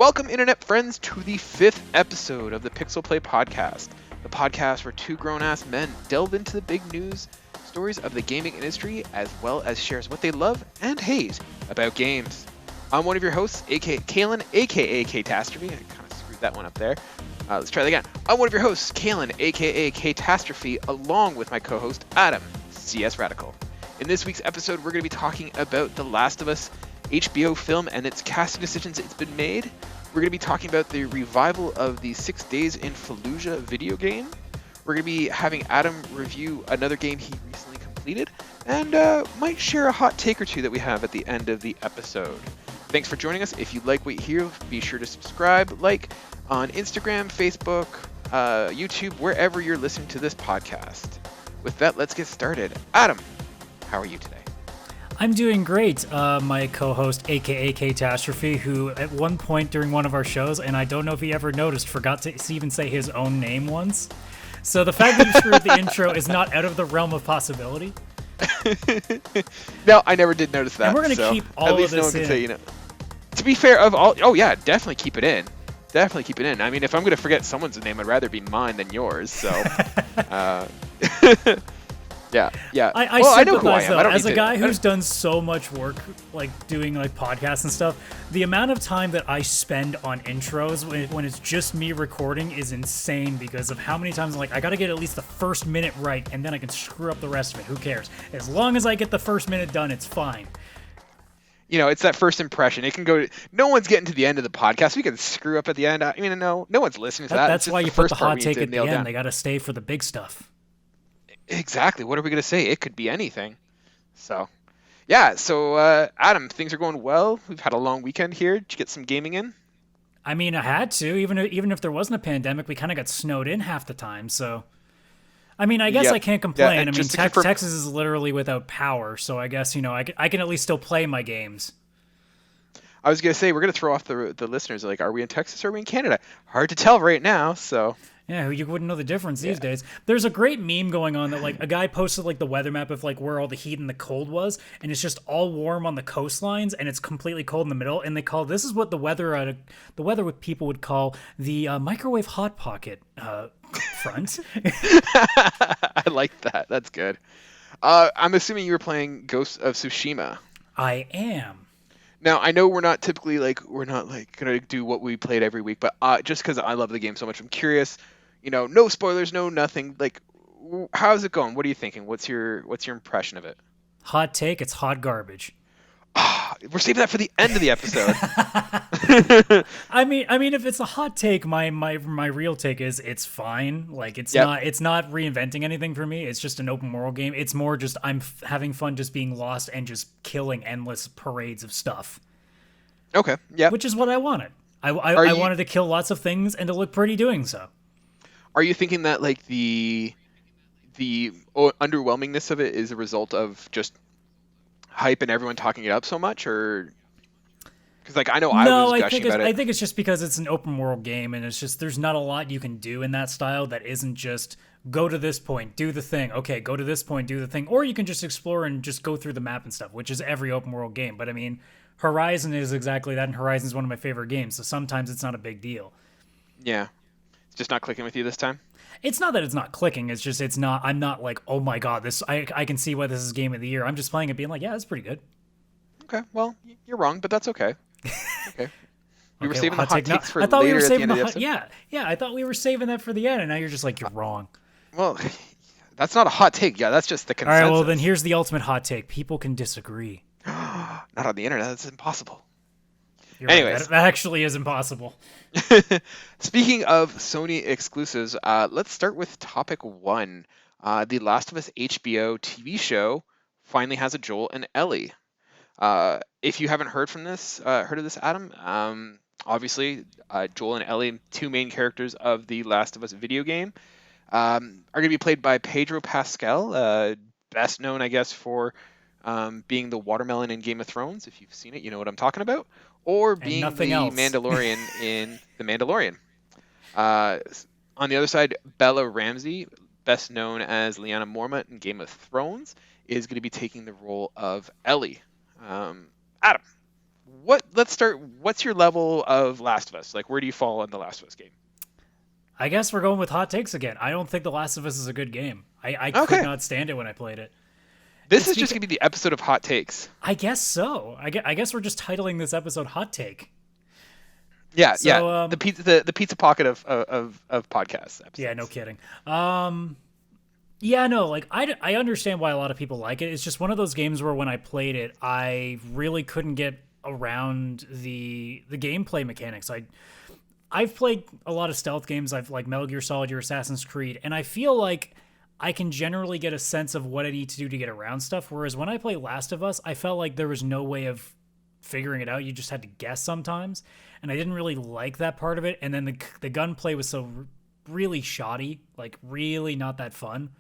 Welcome, Internet friends, to the 5th episode of the PixelPlay podcast, the podcast where two grown-ass men delve into the big news stories of the gaming industry, as well as shares what they love and hate about games. I'm one of your hosts, Kaylan, aka Ktastrophy. I kind of screwed that one up there. Let's try that again. I'm one of your hosts, Kaylan, aka Ktastrophy, along with my co-host, Adam, CSRadical. In this week's episode, we're going to be talking about The Last of Us HBO film and its casting decisions it's been made. We're going to be talking about the revival of the 6 Days in Fallujah video game. We're going to be having Adam review another game he recently completed, and might share a hot take or two that we have at the end of the episode. Thanks for joining us. If you like what you hear, be sure to subscribe, like on Instagram, Facebook, YouTube, wherever you're listening to this podcast. With that, let's get started. Adam, how are you today? I'm doing great. My co-host, aka Ktastrophy, who at one point during one of our shows, and I don't know if he ever noticed, forgot to even say his own name once. So the fact that you screwed the intro is not out of the realm of possibility. No, I never did notice that. And we're going to keep all at least of this no one in. can say, you know. To be fair, oh yeah, definitely keep it in. Definitely keep it in. I mean, if I'm going to forget someone's name, I'd rather be mine than yours. So, yeah. I know who I sympathize, am. though, I don't as need a to- guy who's done so much work, like doing like podcasts and stuff, the amount of time that I spend on intros when it's just me recording is insane because of how many times I'm like, I gotta get at least the first minute right, and then I can screw up the rest of it. Who cares? As long as I get the first minute done, it's fine. You know, it's that first impression. It can go. No one's getting to the end of the podcast. We can screw up at the end. I mean, no one's listening to that. That's It's why just you put the first part hot we take need at to the nail end. down. They gotta stay for the big stuff. Exactly. What are we going to say? It could be anything. So, yeah. So, Adam, things are going well. We've had a long weekend here. Did you get some gaming in? I mean, I had to. Even if there wasn't a pandemic, we kind of got snowed in half the time. So, I mean, I guess Yep. I can't Yeah, complain. and I mean, just to confirm- Texas is literally without power, so I guess I can at least still play my games. I was going to say, we're going to throw off the listeners. Like, are we in Texas or are we in Canada? Hard to tell right now. So, Yeah, you wouldn't know the difference these days. There's a great meme going on that like a guy posted like the weather map of like where all the heat and the cold was, and it's just all warm on the coastlines, and it's completely cold in the middle. And they call this is what the weather what people would call the microwave hot pocket front. I like that. That's good. I'm assuming you were playing Ghost of Tsushima. I am. Now, I know we're not gonna do what we played every week, but just because I love the game so much, I'm curious. You know, no spoilers, no nothing. Like, how's it going? What are you thinking? What's your impression of it? Hot take, it's hot garbage. We're saving that for the end of the episode. I mean, if it's a hot take, my real take is it's fine. Like it's not reinventing anything for me. It's just an open world game. It's more just I'm having fun just being lost and just killing endless parades of stuff. Okay. Yeah. Which is what I wanted. I wanted to kill lots of things and to look pretty doing so. Are you thinking that like the underwhelmingness of it is a result of just hype and everyone talking it up so much, or because like I know I was gushing about it. I think it's just because it's an open world game, and it's just there's not a lot you can do in that style that isn't just go to this point, do the thing. Okay, go to this point, do the thing, or you can just explore and just go through the map and stuff, which is every open world game. But I mean, Horizon is exactly that, and Horizon is one of my favorite games, so sometimes it's not a big deal. Yeah, it's just not clicking with you this time. It's not that it's not clicking. It's just I'm not like, oh my god, this I can see why this is game of the year. I'm just playing it, being like, yeah, it's pretty good. Okay, well, you're wrong, but that's okay. Okay. We were Okay, saving well, the hot takes for I thought later we were at the saving end of the hot, episode. yeah. I thought we were saving that for the end, and now you're just like, you're wrong. Well, that's not a hot take. Yeah, that's just the All consensus. right, well then here's the ultimate hot take. People can disagree. Not on the internet. That's impossible. You're right, Anyways. that actually is impossible. Speaking of Sony exclusives, let's start with topic 1. The Last of Us HBO TV show finally has a Joel and Ellie. If you haven't heard of this, Adam, obviously Joel and Ellie, two main characters of the Last of Us video game, are going to be played by Pedro Pascal, best known, I guess, for being the watermelon in Game of Thrones. If you've seen it, you know what I'm talking about. Or being the Mandalorian in The Mandalorian. On the other side, Bella Ramsey, best known as Lyanna Mormont in Game of Thrones, is going to be taking the role of Ellie. Adam, let's start. What's your level of Last of Us? Like, where do you fall in the Last of Us game? I guess we're going with hot takes again. I don't think The Last of Us is a good game. I could Okay. not stand it when I played it. This is just gonna be the episode of hot takes. I guess so. I guess we're just titling this episode "Hot Take." Yeah, So, yeah. The pizza pocket of podcasts. Episodes. Yeah, no kidding. Yeah, no, like I understand why a lot of people like it. It's just one of those games where when I played it, I really couldn't get around the gameplay mechanics. I've played a lot of stealth games. I've like Metal Gear Solid, your Assassin's Creed, and I feel like I can generally get a sense of what I need to do to get around stuff. Whereas when I play Last of Us, I felt like there was no way of figuring it out. You just had to guess sometimes, and I didn't really like that part of it. And then the gunplay was so really shoddy, like really not that fun.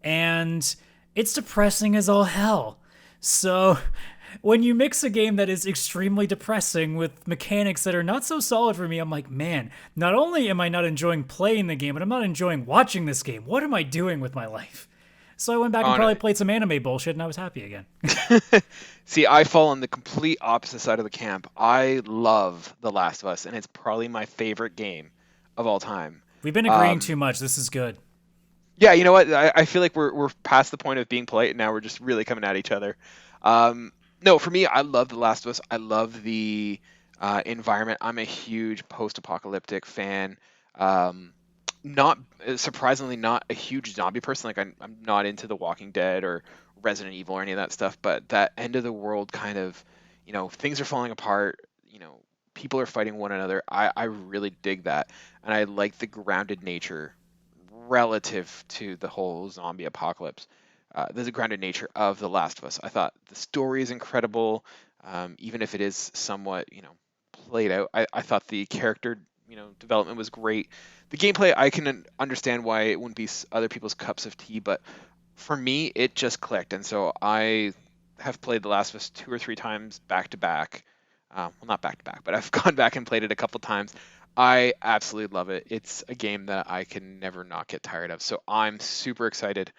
And it's depressing as all hell. So when you mix a game that is extremely depressing with mechanics that are not so solid for me, I'm like, man, not only am I not enjoying playing the game, but I'm not enjoying watching this game. What am I doing with my life? So I went back and probably played some anime bullshit, and I was happy again. See, I fall on the complete opposite side of the camp. I love The Last of Us, and it's probably my favorite game of all time. We've been agreeing too much. This is good. Yeah, you know what? I feel like we're past the point of being polite, and now we're just really coming at each other. No, for me, I love The Last of Us. I love the environment. I'm a huge post-apocalyptic fan. Not surprisingly, not a huge zombie person. Like I'm not into The Walking Dead or Resident Evil or any of that stuff. But that end of the world kind of, things are falling apart. People are fighting one another. I really dig that, and I like the grounded nature relative to the whole zombie apocalypse. There's a grounded nature of The Last of Us. I thought the story is incredible, even if it is somewhat, played out. I thought the character, development was great. The gameplay, I can understand why it wouldn't be other people's cups of tea, but for me, it just clicked. And so I have played The Last of Us 2 or 3 times back to back. Well, not back to back, but I've gone back and played it a couple times. I absolutely love it. It's a game that I can never not get tired of. So I'm super excited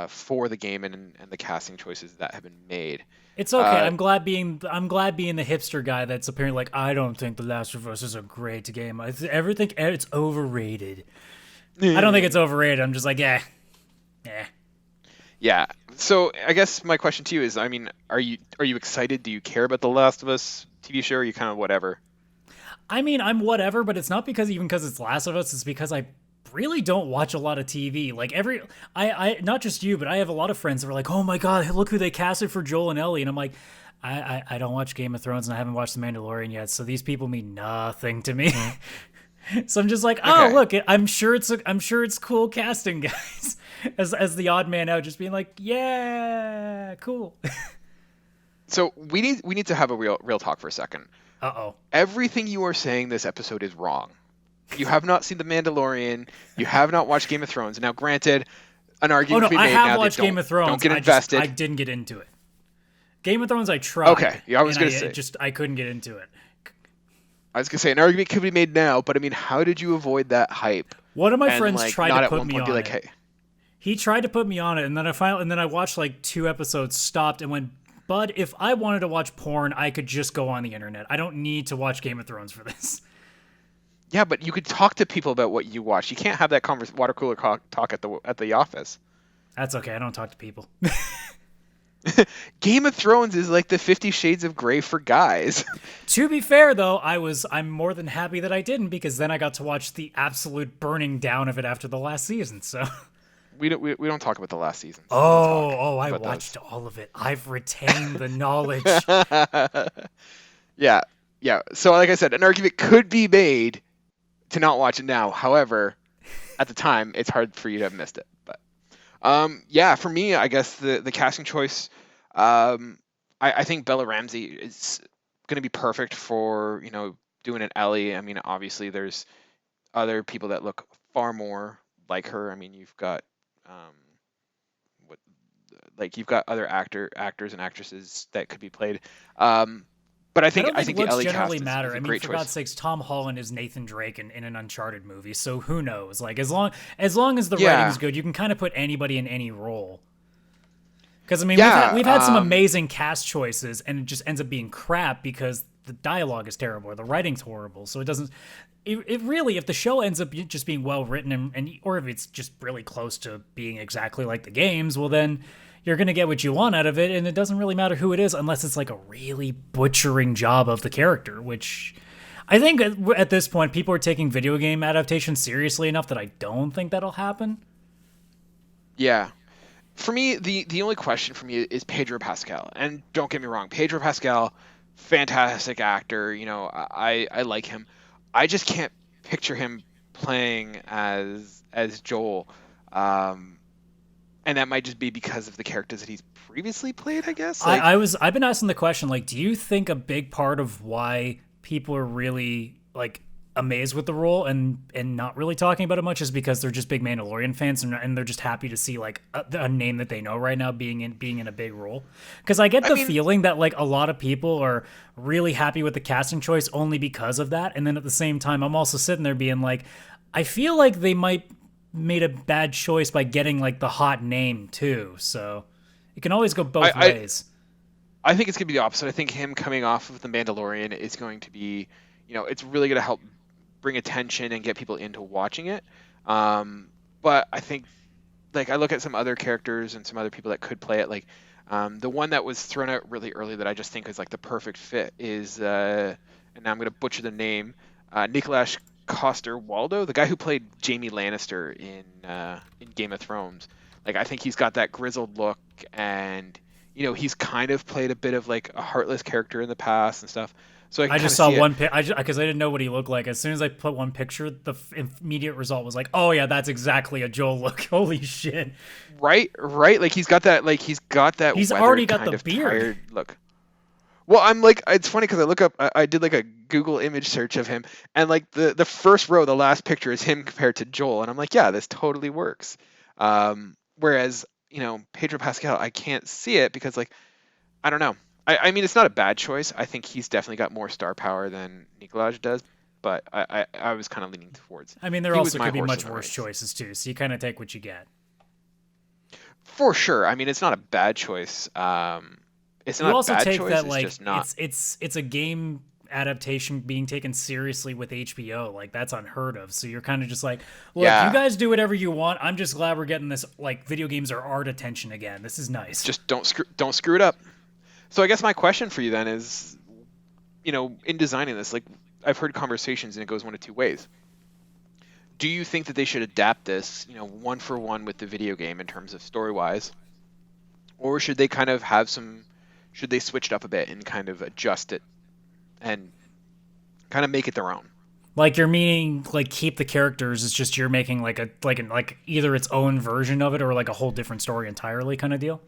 for the game and the casting choices that have been made. It's okay. I'm glad being the hipster guy that's apparently like, I don't think The Last of Us is a great game. Everything it's overrated. I don't think it's overrated. I'm just like, yeah. Yeah. So I guess my question to you is, I mean, are you excited? Do you care about The Last of Us TV show? Or are you kind of whatever? I mean, I'm whatever, but it's not because it's Last of Us. It's because I really don't watch a lot of TV. Like I not just you, but I have a lot of friends that are like, oh my god, look who they casted for Joel and Ellie, and I'm like, I don't watch Game of Thrones and I haven't watched The Mandalorian yet, so these people mean nothing to me. So I'm just like, oh okay. Look, I'm sure it's cool casting, guys. as the odd man out, just being like, yeah, cool. So we need to have a real talk for a second. Uh-oh. Everything you are saying this episode is wrong. You have not seen The Mandalorian. You have not watched Game of Thrones. Now, granted, an argument can be made. I have watched Game of Thrones. Don't get invested. I didn't get into it. Game of Thrones, I tried. Okay, yeah, I was going to say. I couldn't get into it. I was going to say, an argument could be made now, but I mean, how did you avoid that hype? One of my friends tried to put me on it. Hey. He tried to put me on it, and then I watched like 2 episodes, stopped, and went, Bud, if I wanted to watch porn, I could just go on the internet. I don't need to watch Game of Thrones for this. Yeah, but you could talk to people about what you watch. You can't have that water cooler talk at the office. That's okay. I don't talk to people. Game of Thrones is like the 50 Shades of Grey for guys. To be fair, though, I'm more than happy that I didn't, because then I got to watch the absolute burning down of it after the last season. So we don't talk about the last season. I watched all of it. I've retained the knowledge. Yeah. So like I said, an argument could be made to not watch it now. However, at the time, it's hard for you to have missed it. But yeah, for me, I guess the casting choice, I think Bella Ramsey is going to be perfect for, doing an Ellie. I mean, obviously there's other people that look far more like her. I mean, you've got you've got other actors and actresses that could be played. But I think the Ellie cast is a great choice. For God's sakes, Tom Holland is Nathan Drake in an Uncharted movie, so who knows? Like, as long as the writing's good, you can kind of put anybody in any role. Because I mean, Yeah, we've had some amazing cast choices, and it just ends up being crap because the dialogue is terrible or the writing's horrible. So it doesn't. It really, if the show ends up just being well written and or if it's just really close to being exactly like the games, well then you're gonna get what you want out of it, and it doesn't really matter who it is unless it's like a really butchering job of the character, which. I think at this point, people are taking video game adaptations seriously enough that I don't think that'll happen. yeah. For me, the only question for me is Pedro Pascal. And don't get me wrong, Pedro Pascal, fantastic actor. I like him. I just can't picture him playing as Joel. And that might just be because of the characters that he's previously played, I guess. I've been asking the question, like, do you think a big part of why people are really like amazed with the role and not really talking about it much is because they're just big Mandalorian fans and they're just happy to see like a name that they know right now being in a big role? Because I get the feeling that like a lot of people are really happy with the casting choice only because of that, and then at the same time I'm also sitting there being like, I feel like they might made a bad choice by getting like the hot name too, so it can always go both ways. I think it's going to be the opposite. I think him coming off of The Mandalorian is going to be, it's really going to help bring attention and get people into watching it. But I think, like, I look at some other characters and some other people that could play it. Like, the one that was thrown out really early that I just think is, like, the perfect fit is, and now I'm going to butcher the name, Nicholas Coster-Waldau, the guy who played Jaime Lannister in Game of Thrones. Like, I think he's got that grizzled look, and he's kind of played a bit of like a heartless character in the past and stuff. So I just saw one picture because I didn't know what he looked like. As soon as I put one picture, the immediate result was like, "Oh yeah, that's exactly a Joel look." Holy shit! Right. Like he's got that. He's already got the beard look. Well, I'm like, it's funny because I look up. I did like a Google image search of him, and like the first row, the last picture is him compared to Joel, and I'm like, yeah, this totally works. Whereas Pedro Pascal, I can't see it because, like, I don't know. I mean, it's not a bad choice. I think he's definitely got more star power than Nikolaj does, but I was kind of leaning towards. I mean, there also could be much worse choices too, so you kind of take what you get. For sure. I mean, it's not a bad choice. It's not a bad choice. You also take that, like, it's a game adaptation being taken seriously with HBO, like that's unheard of. So you're kind of just like, look, you guys do whatever you want. I'm just glad we're getting this, like, video games are art attention again. This is nice. Just don't screw it up. So I guess my question for you then is, in designing this, like, I've heard conversations and it goes one of two ways. Do you think that they should adapt this, one for one with the video game in terms of story wise, or should they kind of should they switch it up a bit and kind of adjust it and kind of make it their own? Like, you're meaning like keep the characters, it's just you're making like either its own version of it or like a whole different story entirely kind of deal?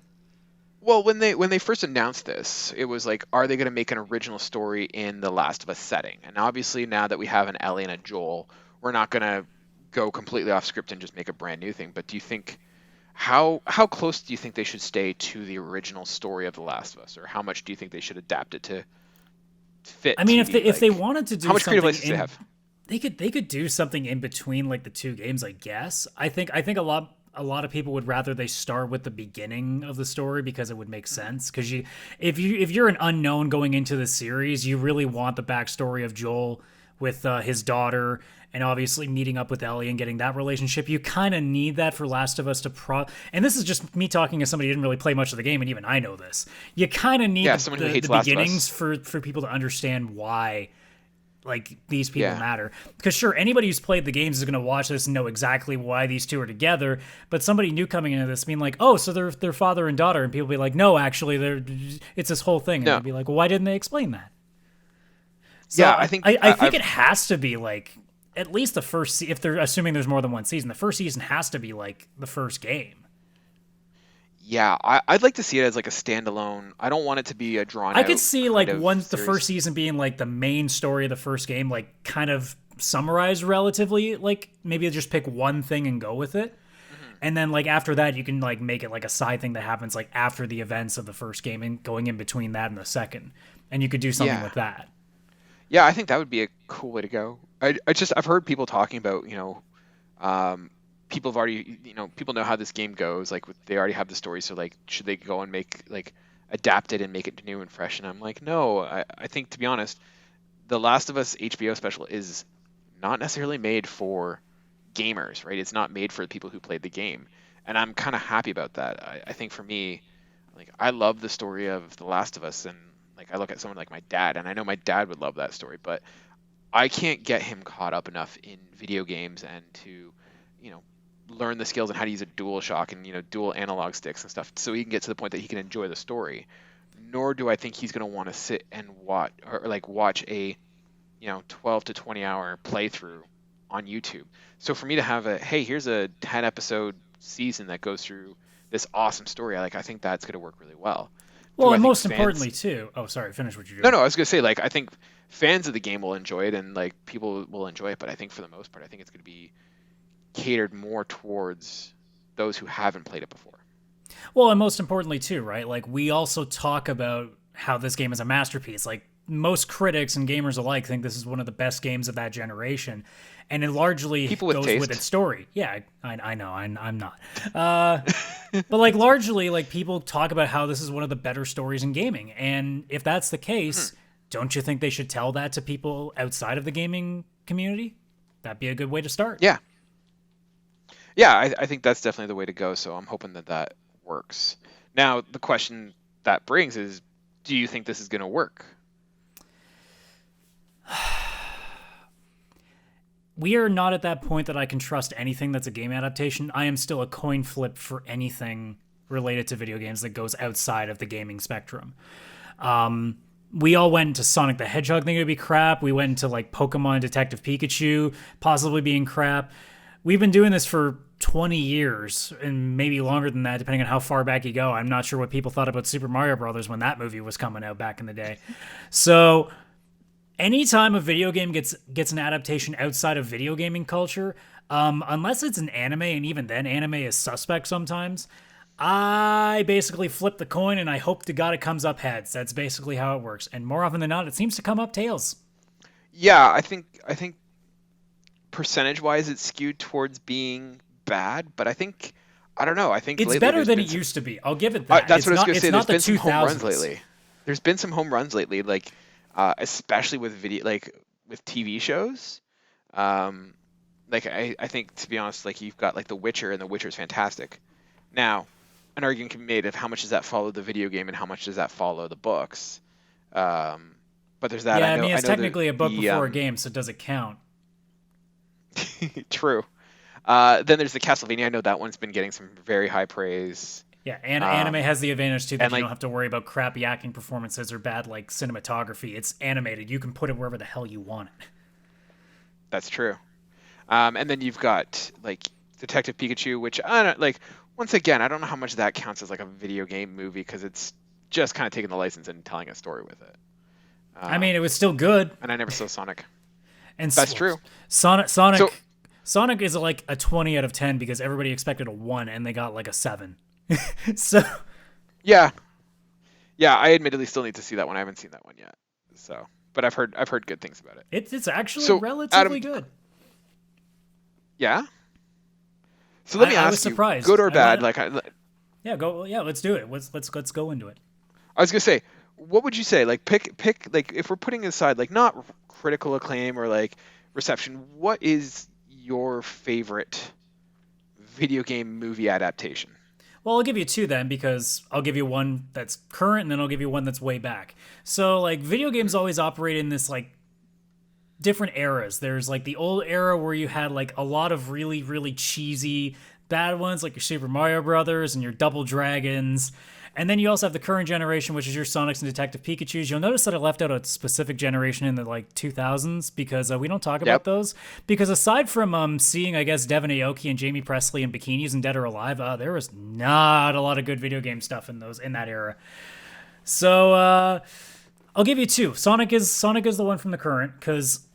Well, when they first announced this, it was like, are they going to make an original story in the Last of Us setting? And obviously now that we have an Ellie and a Joel, we're not going to go completely off script and just make a brand new thing. But do you think how close do you think they should stay to the original story of The Last of Us, or how much do you think they should adapt it to fit? I mean, if they wanted to do how much something, creative license do they have? They could do something in between like the two games, I guess. I think a lot of people would rather they start with the beginning of the story because it would make sense. Because if you're an unknown going into the series, you really want the backstory of Joel with his daughter, and obviously meeting up with Ellie and getting that relationship. You kind of need that for Last of Us to and this is just me talking as somebody who didn't really play much of the game, and even I know this. You kind of need the beginnings for people to understand why, like, these people matter. Because sure, anybody who's played the games is going to watch this and know exactly why these two are together, but somebody new coming into this being like, oh, so they're father and daughter, and people be like, no, actually, it's this whole thing. And they'd be like, well, why didn't they explain that? So I think it has to be like at least the first. If they're assuming there's more than one season, the first season has to be like the first game. Yeah, I'd like to see it as like a standalone. I don't want it to be a drawn. I could see like the first season being like the main story of the first game, like kind of summarized relatively. Like maybe just pick one thing and go with it. And then, like, after that, you can, like, make it, like, a side thing that happens, like, after the events of the first game and going in between that and the second. And you could do something with that. Yeah, I think that would be a cool way to go. I've heard people talking about, people have already, people know how this game goes. Like they already have the story, so like, should they go and adapt it and make it new and fresh? And I'm like, no. I think, to be honest, the Last of Us HBO special is not necessarily made for gamers, right? It's not made for the people who played the game, and I'm kind of happy about that. I think for me, like, I love the story of The Last of Us, and like I look at someone like my dad, and I know my dad would love that story, but I can't get him caught up enough in video games and to, learn the skills and how to use a dual shock and dual analog sticks and stuff, so he can get to the point that he can enjoy the story. Nor do I think he's going to want to sit and watch a 12 to 20 hour playthrough on YouTube. So for me to have here's a 10 episode season that goes through this awesome story, I think that's going to work really well. Well, and most importantly too. Oh, sorry, finish what you're doing. No, I was going to say, like, I think fans of the game will enjoy it, and like people will enjoy it, but I think for the most part, I think it's going to be catered more towards those who haven't played it before. Well, and most importantly too, right? Like, we also talk about how this game is a masterpiece. Like, most critics and gamers alike think this is one of the best games of that generation, and it largely goes with its story. Yeah, I know, I'm not. But like, largely, like, people talk about how this is one of the better stories in gaming, and if that's the case, don't you think they should tell that to people outside of the gaming community? That'd be a good way to start. Yeah, I think that's definitely the way to go, so I'm hoping that works. Now, the question that brings is, do you think this is going to work? We are not at that point that I can trust anything that's a game adaptation. I am still a coin flip for anything related to video games that goes outside of the gaming spectrum. We all went into Sonic the Hedgehog thinking it would be crap. We went into like Pokemon Detective Pikachu possibly being crap. We've been doing this for 20 years and maybe longer than that, depending on how far back you go. I'm not sure what people thought about Super Mario Brothers when that movie was coming out back in the day. So anytime a video game gets an adaptation outside of video gaming culture, unless it's an anime, and even then anime is suspect sometimes, I basically flip the coin and I hope to God it comes up heads. That's basically how it works. And more often than not, it seems to come up tails. Yeah, I think percentage-wise it's skewed towards being bad, but I don't know. I think it's better than it used to be. I'll give it that. That's what I was going to say. There's been some home runs lately. There's been some home runs lately, like especially with with TV shows. Like I think, to be honest, like, you've got like The Witcher, and The Witcher is fantastic. Now, an argument can be made of how much does that follow the video game and how much does that follow the books. But there's that. Yeah, I mean, it's technically a book before a game, so does it count? True. Then there's the Castlevania. I know that one's been getting some very high praise. Yeah, and anime has the advantage too that you don't have to worry about crappy acting performances or bad like cinematography. It's animated. You can put it wherever the hell you want it. That's true. And then you've got like Detective Pikachu, which once again, I don't know how much that counts as like a video game movie, because it's just kind of taking the license and telling a story with it. I mean, it was still good. And I never saw Sonic. And that's true. Sonic is like a 20 out of 10 because everybody expected a 1 and they got like a 7. So yeah, I admittedly still need to see that one. I haven't seen that one yet. So, but I've heard good things about it. It's actually relatively good. Yeah. So let me ask you, surprised. Good or bad? Let's do it. Let's go into it. I was gonna say, what would you say? Like, pick like, if we're putting aside like not critical acclaim or like reception, what is your favorite video game movie adaptation? Well, I'll give you two then, because I'll give you one that's current and then I'll give you one that's way back. So like, video games always operate in this like different eras. There's like the old era where you had like a lot of really, really cheesy bad ones, like your Super Mario Brothers and your Double Dragons. And then you also have the current generation, which is your Sonics and Detective Pikachus. You'll notice that I left out a specific generation in the like 2000s because we don't talk about those. Because aside from seeing, I guess, Devin Aoki and Jamie Presley in bikinis in Dead or Alive, there was not a lot of good video game stuff in that era. So I'll give you two. Sonic is the one from the current, because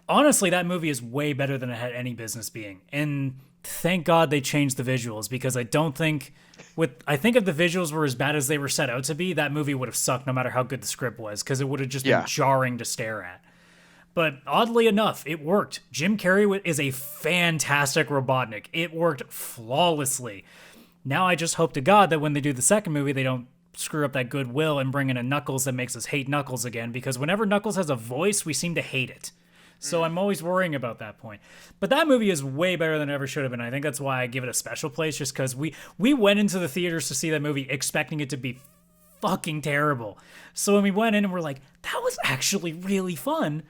honestly, that movie is way better than it had any business being. And thank God they changed the visuals, because I think if the visuals were as bad as they were set out to be, that movie would have sucked no matter how good the script was, because it would have just been jarring to stare at. But oddly enough, it worked. Jim Carrey is a fantastic Robotnik. It worked flawlessly. Now I just hope to God that when they do the second movie, they don't screw up that goodwill and bring in a Knuckles that makes us hate Knuckles again, because whenever Knuckles has a voice, we seem to hate it. So I'm always worrying about that point. But that movie is way better than it ever should have been. I think that's why I give it a special place, just because we went into the theaters to see that movie expecting it to be fucking terrible. So when we went in and we're like, that was actually really fun,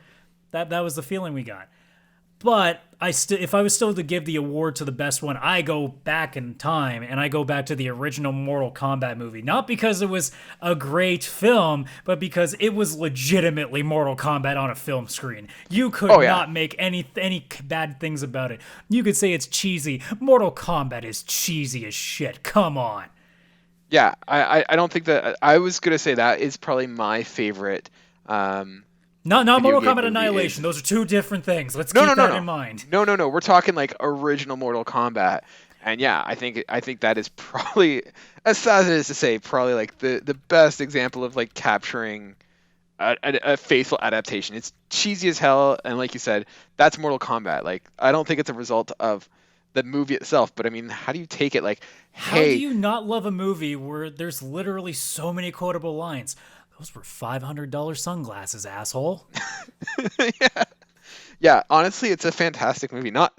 that was the feeling we got. But if I was still to give the award to the best one, I go back in time and I go back to the original Mortal Kombat movie. Not because it was a great film, but because it was legitimately Mortal Kombat on a film screen. You could not make any bad things about it. You could say it's cheesy. Mortal Kombat is cheesy as shit. Come on. Yeah, I don't think that... I was going to say that is probably my favorite... Not Mortal Kombat Annihilation. Those are two different things. Let's keep that in mind. No. We're talking like original Mortal Kombat. And yeah, I think that is probably, as sad as it is to say, probably like the best example of like capturing a faithful adaptation. It's cheesy as hell, and like you said, that's Mortal Kombat. Like, I don't think it's a result of the movie itself, but I mean, how do you take it? Like, how do you not love a movie where there's literally so many quotable lines? Those were $500 sunglasses, asshole. Yeah. Honestly, it's a fantastic movie. Not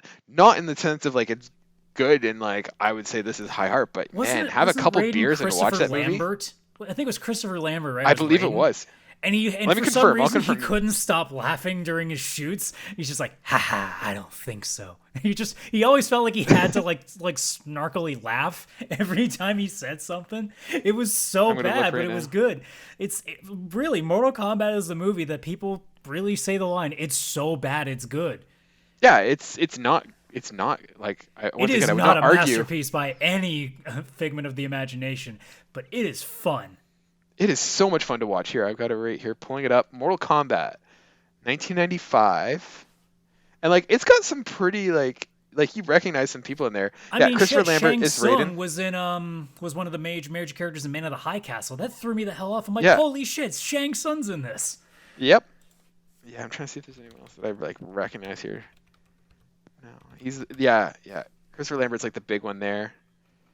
in the sense of like it's good and like I would say this is high art, but man, have a couple beers and watch that movie. I think it was Christopher Lambert, right? I believe it was. And for some reason he couldn't stop laughing during his shoots. He's just like, haha, I don't think so. He always felt like he had to like snarkily laugh every time he said something. It was so bad, but it was good. Really, Mortal Kombat is the movie that people really say the line, it's so bad it's good. Yeah, it's not like I would not argue. Masterpiece by any figment of the imagination, but it is fun. It is so much fun to watch. Here, I've got it right here, pulling it up. Mortal Kombat, 1995, and like it's got some pretty like you recognize some people in there. I mean, Christopher Lambert Shang is Tsung was one of the major characters in Man of the High Castle. That threw me the hell off. I'm like, holy shit, Shang Tsung's in this. Yep. Yeah, I'm trying to see if there's anyone else that I like recognize here. No, he's Christopher Lambert's like the big one there.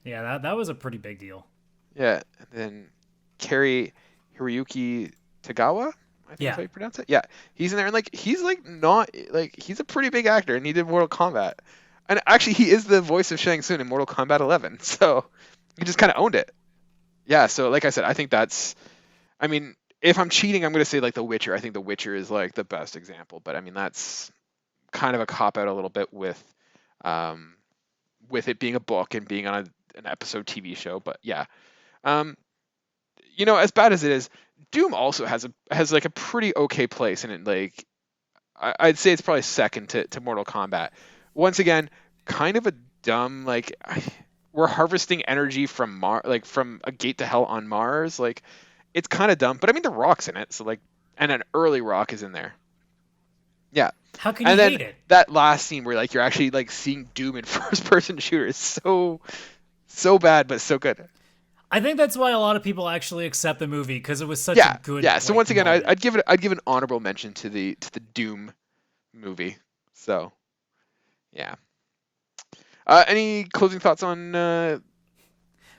Yeah, that was a pretty big deal. Yeah, and then Kari Hiroyuki Tagawa, I think that's how you pronounce it. Yeah, he's in there, and like he's a pretty big actor, and he did Mortal Kombat, and actually he is the voice of Shang Tsung in Mortal Kombat 11, so he just kind of owned it. Yeah, so like I said, I think that's, I mean, if I'm cheating, I'm gonna say like The Witcher. I think The Witcher is like the best example, but I mean that's kind of a cop out a little bit with it being a book and being on an episode TV show, but yeah. You know, as bad as it is, Doom also has like a pretty okay place in it. Like, I'd say it's probably second to Mortal Kombat. Once again, kind of a dumb like we're harvesting energy from from a gate to hell on Mars. Like, it's kind of dumb. But I mean, The Rock's in it, so like, and an early Rock is in there. Yeah. How can you hate it? That last scene where like you're actually like seeing Doom in first person shooter is so bad but so good. I think that's why a lot of people actually accept the movie, because it was such a good. Yeah. So once again, I'd give an honorable mention to the Doom movie. So, yeah. Any closing thoughts on?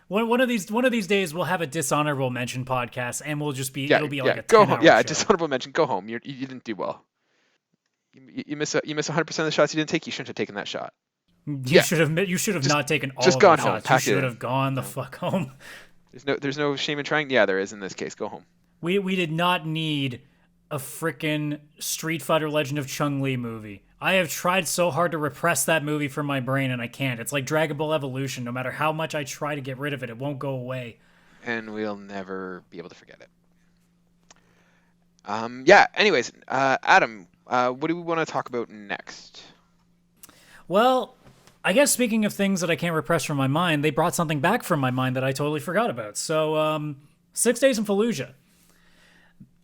One of these days we'll have a dishonorable mention podcast, and we'll just be it'll be like a go home. Yeah, show. Dishonorable mention. Go home. You didn't do well. You miss 100% of the shots you didn't take. You shouldn't have taken that shot. You should have not taken all just of gone the home. shots. You should have gone the fuck home. There's no shame in trying. Yeah, there is in this case. Go home. We did not need a frickin' Street Fighter Legend of Chun-Li movie. I have tried so hard to repress that movie from my brain, and I can't. It's like Dragon Ball Evolution. No matter how much I try to get rid of it, it won't go away. And we'll never be able to forget it. Yeah. Anyways, Adam, what do we want to talk about next? Well, I guess speaking of things that I can't repress from my mind, they brought something back from my mind that I totally forgot about. So, 6 Days in Fallujah.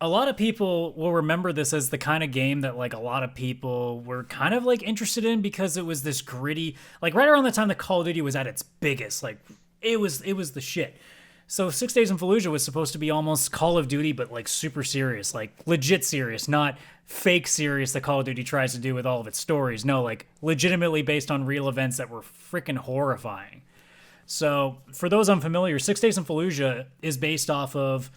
A lot of people will remember this as the kind of game that like a lot of people were kind of like interested in, because it was this gritty, like right around the time that Call of Duty was at its biggest, like it was the shit. So 6 Days in Fallujah was supposed to be almost Call of Duty, but like super serious, like legit serious, not fake serious that Call of Duty tries to do with all of its stories. No, like legitimately based on real events that were freaking horrifying. So for those unfamiliar, 6 Days in Fallujah is based off of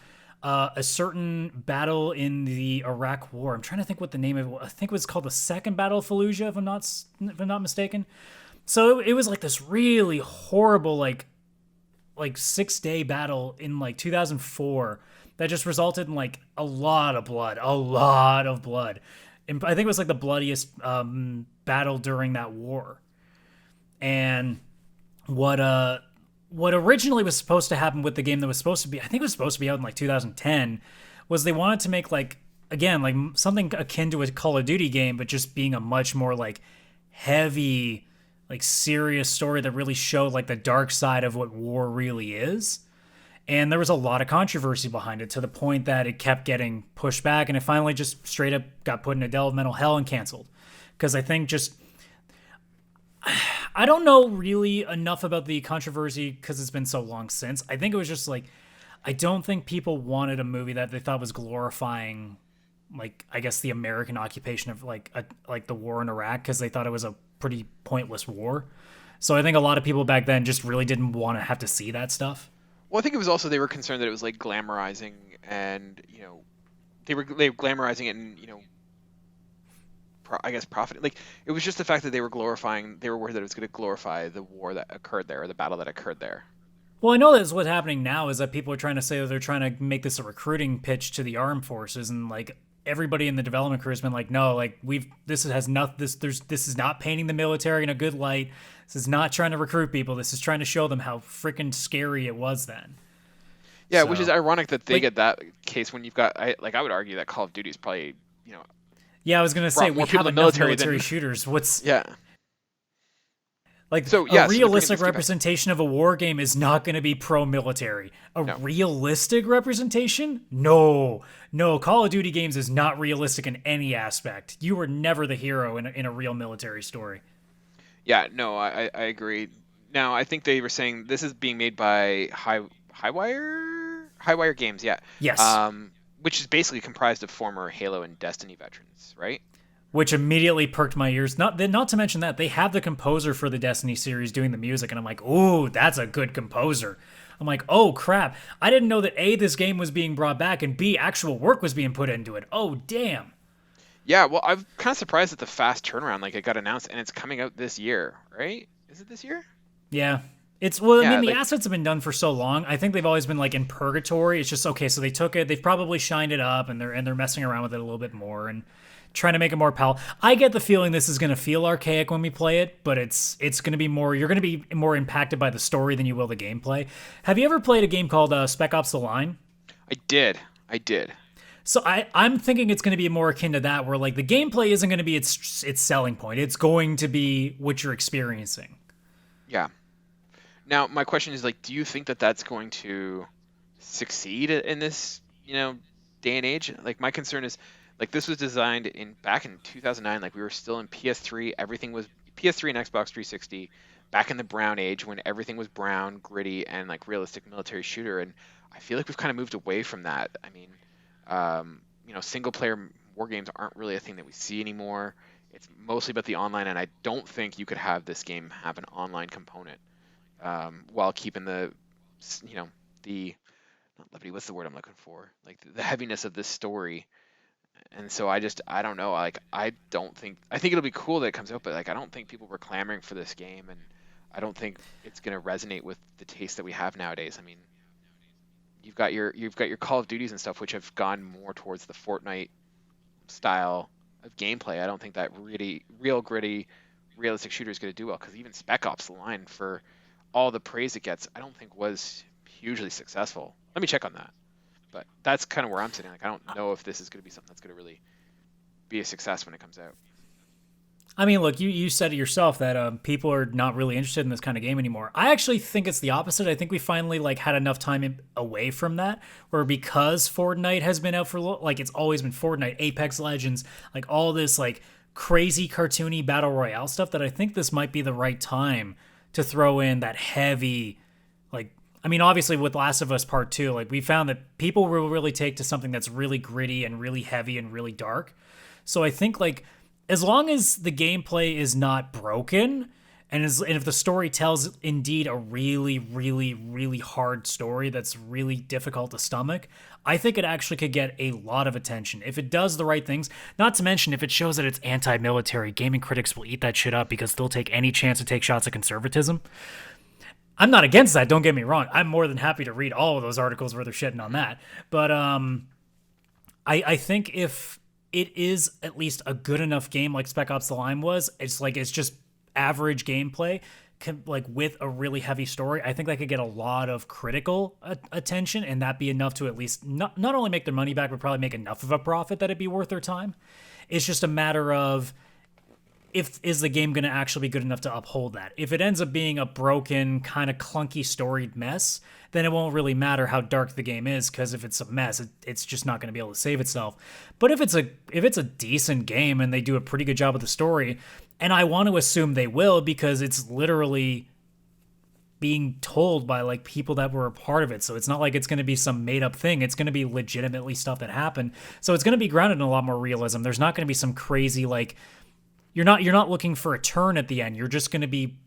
a certain battle in the Iraq War. I'm trying to think what the name of it was. I think it was called the Second Battle of Fallujah, if I'm not mistaken. So it was like this really horrible, like 6-day battle in like 2004 that just resulted in like a lot of blood. And I think it was like the bloodiest battle during that war. And what originally was supposed to happen with the game that was supposed to be, I think it was supposed to be out in like 2010, was they wanted to make like, again, like something akin to a Call of Duty game, but just being a much more like heavy, like serious story that really showed like the dark side of what war really is. And there was a lot of controversy behind it to the point that it kept getting pushed back, and it finally just straight up got put in a developmental hell and canceled. Because I think I don't know really enough about the controversy because it's been so long since. I think it was just like, I don't think people wanted a movie that they thought was glorifying, like, I guess the American occupation of like the war in Iraq, because they thought it was a pretty pointless war. So I think a lot of people back then just really didn't want to have to see that stuff. Well, I think it was also they were concerned that it was like glamorizing, and they were glamorizing it, and I guess profit. Like, it was just the fact that they were worried that it was going to glorify the war that occurred there, or the battle that occurred there. Well, I know that's what's happening now is that people are trying to say that they're trying to make this a recruiting pitch to the armed forces, and like everybody in the development crew has been like, no, like this is not painting the military in a good light. This is not trying to recruit people. This is trying to show them how freaking scary it was then. Yeah, so, which is ironic that they get that case when you've got, I would argue that Call of Duty is probably, Yeah, I was gonna say we have enough military shooters. A realistic representation of a war game is not going to be pro-military. Realistic representation? No. Call of Duty games is not realistic in any aspect. You were never the hero in a real military story. Yeah, no, I agree. Now, I think they were saying this is being made by Highwire Games, yeah. Yes. Which is basically comprised of former Halo and Destiny veterans, right? Which immediately perked my ears. Not to mention that they have the composer for the Destiny series doing the music, and I'm like, ooh, that's a good composer. I'm like, oh crap, I didn't know that A, this game was being brought back, and B, actual work was being put into it. Oh damn. Yeah, well, I'm kind of surprised at the fast turnaround. Like, it got announced and it's coming out this year, right? Is it this year? Yeah. The assets have been done for so long. I think they've always been like in purgatory. It's just okay. So they took it. They've probably shined it up, and they're messing around with it a little bit more and trying to make it more palatable. I get the feeling this is going to feel archaic when we play it, but it's going to be more. You're going to be more impacted by the story than you will the gameplay. Have you ever played a game called Spec Ops: The Line? I did. So I'm thinking it's going to be more akin to that, where like the gameplay isn't going to be its selling point. It's going to be what you're experiencing. Yeah. Now, my question is, like, do you think that that's going to succeed in this, day and age? Like, my concern is, like, this was designed back in 2009. Like, we were still in PS3. Everything was PS3 and Xbox 360, back in the brown age when everything was brown, gritty, and like realistic military shooter. And I feel like we've kind of moved away from that. I mean, single player war games aren't really a thing that we see anymore. It's mostly about the online, and I don't think you could have this game have an online component. While keeping the not levity, what's the word I'm looking for? Like the heaviness of this story. And so I don't know. Like, I think it'll be cool that it comes out, but like, I don't think people were clamoring for this game, and I don't think it's going to resonate with the taste that we have nowadays. I mean, you've got your Call of Duties and stuff, which have gone more towards the Fortnite style of gameplay. I don't think that really real gritty, realistic shooter is going to do well, because even Spec Ops: The Line, for all the praise it gets, I don't think was hugely successful. Let me check on that. But that's kind of where I'm sitting. Like, I don't know if this is going to be something that's going to really be a success when it comes out. I mean, look, you said it yourself that people are not really interested in this kind of game anymore. I actually think it's the opposite. I think we finally like had enough time away from that, where because Fortnite has been out for like it's always been Fortnite, Apex Legends, like all this like crazy cartoony battle royale stuff, that I think this might be the right time to throw in that heavy, like I mean, obviously with Last of Us Part 2, like we found that people will really take to something that's really gritty and really heavy and really dark. So I think like as long as the gameplay is not broken and if the story tells indeed a really, really, really hard story that's really difficult to stomach, I think it actually could get a lot of attention. If it does the right things, not to mention if it shows that it's anti-military, gaming critics will eat that shit up because they'll take any chance to take shots at conservatism. I'm not against that, don't get me wrong. I'm more than happy to read all of those articles where they're shitting on that. But I think if it is at least a good enough game like Spec Ops The Line was, it's just average gameplay like with a really heavy story, I think that could get a lot of critical attention, and that be enough to at least not only make their money back, but probably make enough of a profit that it'd be worth their time. It's just a matter of is the game going to actually be good enough to uphold that. If it ends up being a broken, kind of clunky storied mess, then it won't really matter how dark the game is, because if it's a mess, it's just not going to be able to save itself. But if it's a decent game and they do a pretty good job with the story, and I want to assume they will, because it's literally being told by like people that were a part of it. So it's not like it's going to be some made up thing. It's going to be legitimately stuff that happened. So it's going to be grounded in a lot more realism. There's not going to be some crazy like you're not looking for a turn at the end. You're just going to be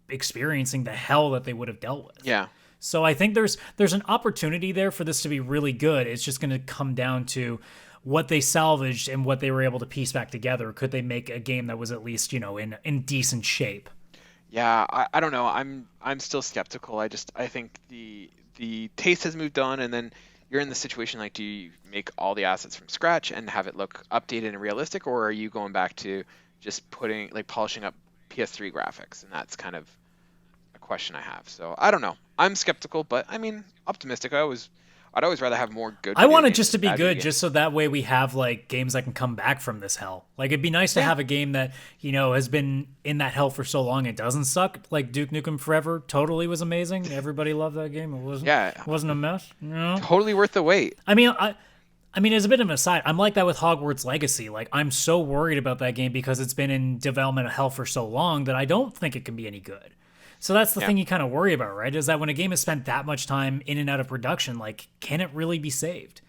experiencing the hell that they would have dealt with. Yeah. So I think there's an opportunity there for this to be really good. It's just going to come down to what they salvaged and what they were able to piece back together. Could they make a game that was at least, in decent shape? Yeah, I don't know. I'm still skeptical. I think the taste has moved on, and then you're in the situation like, do you make all the assets from scratch and have it look updated and realistic, or are you going back to just polishing up PS3 graphics? And that's kind of a question I have. So I don't know. I'm skeptical, but I mean optimistic. I'd always rather have more good. I want it just to be good, just so that way we have like games that can come back from this hell. Like it'd be nice to have a game that has been in that hell for so long it doesn't suck. Like Duke Nukem Forever totally was amazing. Everybody loved that game. It wasn't a mess. Totally worth the wait. I mean, as a bit of an aside, I'm like that with Hogwarts Legacy. Like I'm so worried about that game because it's been in development hell for so long that I don't think it can be any good. So that's the thing you kind of worry about, right? Is that when a game has spent that much time in and out of production, like, can it really be saved?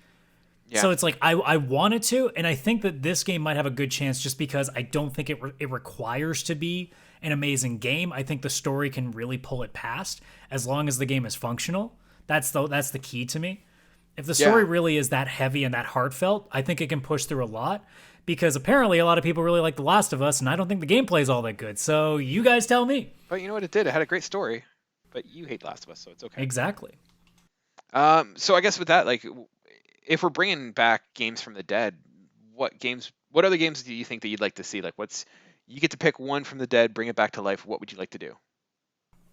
Yeah. So it's like, I want it to, and I think that this game might have a good chance just because I don't think it requires to be an amazing game. I think the story can really pull it past as long as the game is functional. That's the key to me. If the story really is that heavy and that heartfelt, I think it can push through a lot. Because apparently a lot of people really like The Last of Us, and I don't think the gameplay is all that good. So you guys tell me. But you know what it did? It had a great story. But you hate Last of Us, so it's okay. Exactly. So I guess with that, like, if we're bringing back games from the dead, what other games do you think that you'd like to see? Like, you get to pick one from the dead, bring it back to life. What would you like to do?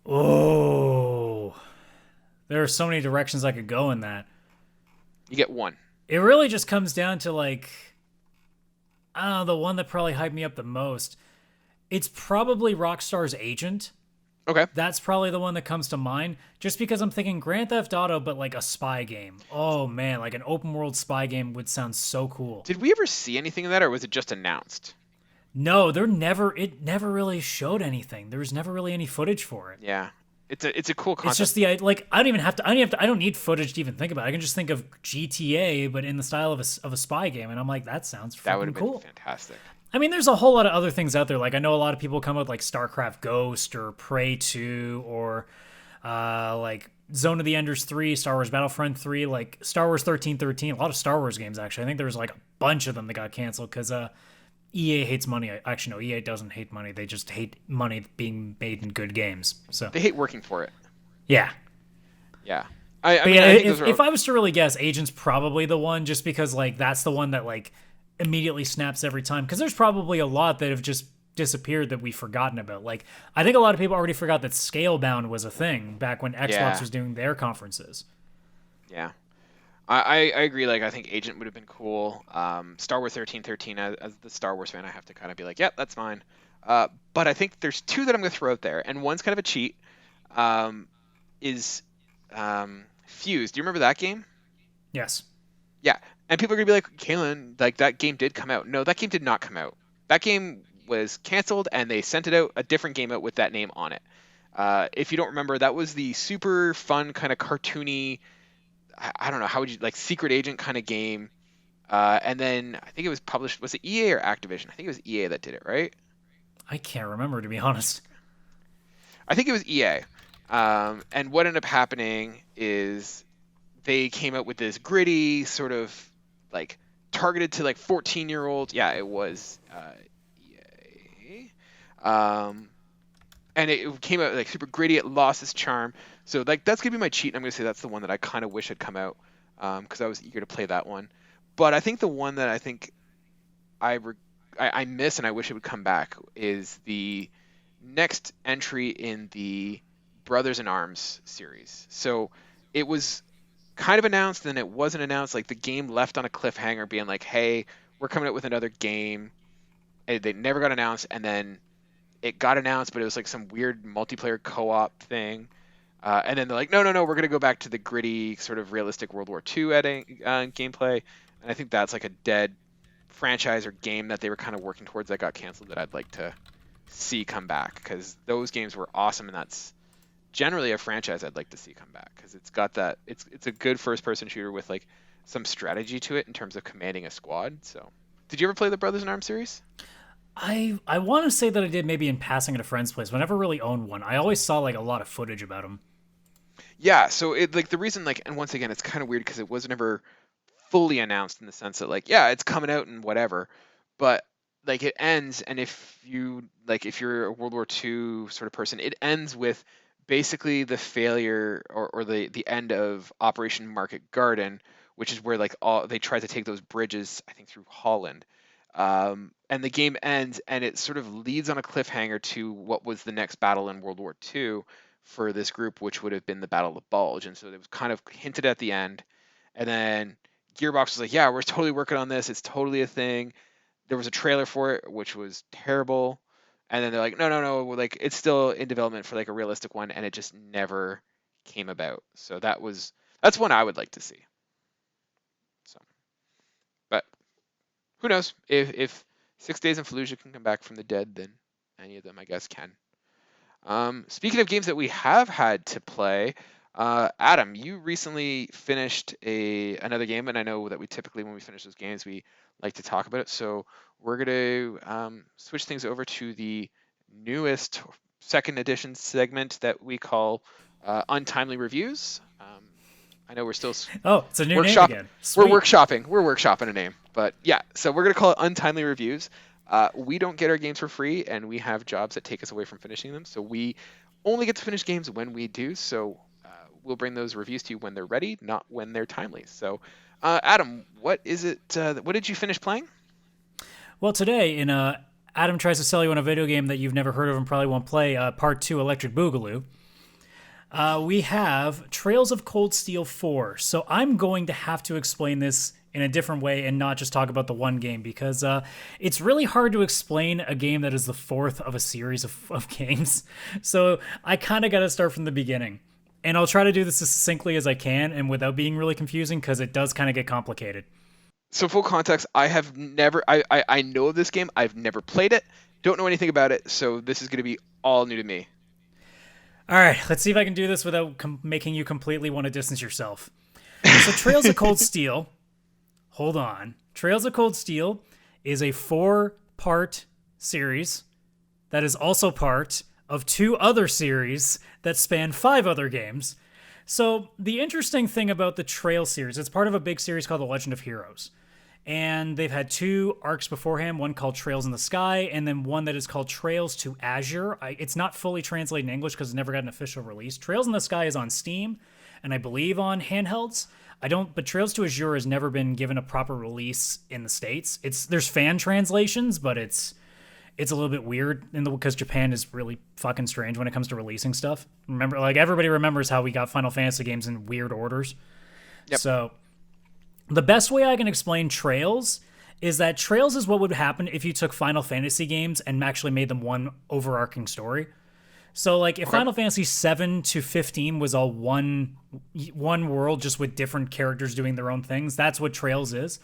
Oh, there are so many directions I could go in that. You get one. It really just comes down to like, I don't know, the one that probably hyped me up the most. It's probably Rockstar's Agent. Okay. That's probably the one that comes to mind, just because I'm thinking Grand Theft Auto, but like a spy game. Oh man, like an open world spy game would sound so cool. Did we ever see anything of that, or was it just announced? No, it never really showed anything. There was never really any footage for it. Yeah. It's a cool concept. It's just I don't need footage to even think about it. I can just think of GTA, but in the style of a spy game, and I'm like, that sounds that would freaking have cool. been fantastic. I mean, there's a whole lot of other things out there. Like I know a lot of people come with like StarCraft Ghost or Prey 2 or like Zone of the Enders 3, Star Wars Battlefront 3, like Star Wars 1313. A lot of Star Wars games actually. I think there was like a bunch of them that got canceled because EA hates money. Actually, no, EA doesn't hate money. They just hate money being made in good games. So they hate working for it. Yeah. Yeah. If I was to really guess, Agent's probably the one, just because like that's the one that like immediately snaps every time. Because there's probably a lot that have just disappeared that we've forgotten about. Like I think a lot of people already forgot that Scalebound was a thing back when Xbox was doing their conferences. Yeah. I agree. Like, I think Agent would have been cool. Star Wars 1313, as the Star Wars fan, I have to kind of be like, yep, that's fine. But I think there's two that I'm going to throw out there, and one's kind of a cheat. Is Fuse. Do you remember that game? Yes. Yeah, and people are going to be like, Kaylan, like, that game did come out. No, that game did not come out. That game was canceled, and they sent it out, a different game out with that name on it. If you don't remember, that was the super fun kind of cartoony, I don't know, how would you, like, secret agent kind of game. And then I think it was published, was it EA or Activision? I think it was EA that did it, right? I can't remember, to be honest. I think it was EA. And what ended up happening is they came out with this gritty sort of like targeted to like 14-year-olds. Yeah, it was EA. And it came out like super gritty. It lost its charm. So like that's gonna be my cheat. And I'm gonna say that's the one that I kind of wish had come out because I was eager to play that one. But I think the one that I think I miss and I wish it would come back is the next entry in the Brothers in Arms series. So it was kind of announced, then it wasn't announced. Like the game left on a cliffhanger, being like, "Hey, we're coming out with another game." And they never got announced, and then it got announced, but it was like some weird multiplayer co-op thing. And then they're like, "No, we're gonna go back to the gritty, sort of realistic World War II gameplay." And I think that's like a dead franchise or game that they were kind of working towards that got canceled that I'd like to see come back, because those games were awesome, and that's generally a franchise I'd like to see come back because it's got that it's a good first person shooter with like some strategy to it in terms of commanding a squad. So did you ever play the Brothers in Arms series? I want to say that I did, maybe in passing at a friend's place, but I never really owned one. I always saw like a lot of footage about them. Yeah, so it like the reason, like, and once again it's kind of weird because it was never fully announced in the sense that like, yeah, it's coming out and whatever, but like it ends, and if you like if you're a World War II sort of person, it ends with basically the failure or the end of Operation Market Garden, which is where like all they tried to take those bridges, I think, through Holland. And the game ends, and it sort of leads on a cliffhanger to what was the next battle in World War II for this group, which would have been the Battle of Bulge. And so it was kind of hinted at the end. And then Gearbox was like, "Yeah, we're totally working on this. It's totally a thing." There was a trailer for it, which was terrible. And then they're like, no, like it's still in development for like a realistic one, and it just never came about. So that's one I would like to see. So, but who knows? If 6 Days in Fallujah can come back from the dead, then any of them, I guess, can. Speaking of games that we have had to play, Adam, you recently finished another game, and I know that we typically, when we finish those games, we like to talk about it. So we're going to switch things over to the newest second edition segment that we call Untimely Reviews. I know we're still it's a new name again. We're workshopping a name, but yeah. So we're going to call it Untimely Reviews. We don't get our games for free, and we have jobs that take us away from finishing them. So we only get to finish games when we do. So we'll bring those reviews to you when they're ready, not when they're timely. So, Adam, what is it? What did you finish playing? Well, today in Adam tries to sell you on a video game that you've never heard of and probably won't play, Part 2, Electric Boogaloo. We have Trails of Cold Steel 4. So I'm going to have to explain this in a different way and not just talk about the one game, because it's really hard to explain a game that is the fourth of a series of games. So I kind of got to start from the beginning. And I'll try to do this as succinctly as I can and without being really confusing, because it does kind of get complicated. So full context, I have never, I know of this game. I've never played it. Don't know anything about it. So this is going to be all new to me. All right, let's see if I can do this without making you completely want to distance yourself. So Trails of Cold Steel, hold on. Trails of Cold Steel is a 4-part series that is also part of 2 other series that span 5 other games. So the interesting thing about the Trail series, it's part of a big series called The Legend of Heroes. And they've had 2 arcs beforehand, one called Trails in the Sky, and then one that is called Trails to Azure. It's not fully translated in English because it's never got an official release. Trails in the Sky is on Steam, and I believe on handhelds. But Trails to Azure has never been given a proper release in the States. There's fan translations, but it's a little bit weird because Japan is really fucking strange when it comes to releasing stuff. Remember, like, everybody remembers how we got Final Fantasy games in weird orders. Yep. So the best way I can explain Trails is that Trails is what would happen if you took Final Fantasy games and actually made them one overarching story. So, like, if Final Fantasy 7 to 15 was all one world just with different characters doing their own things, that's what Trails is.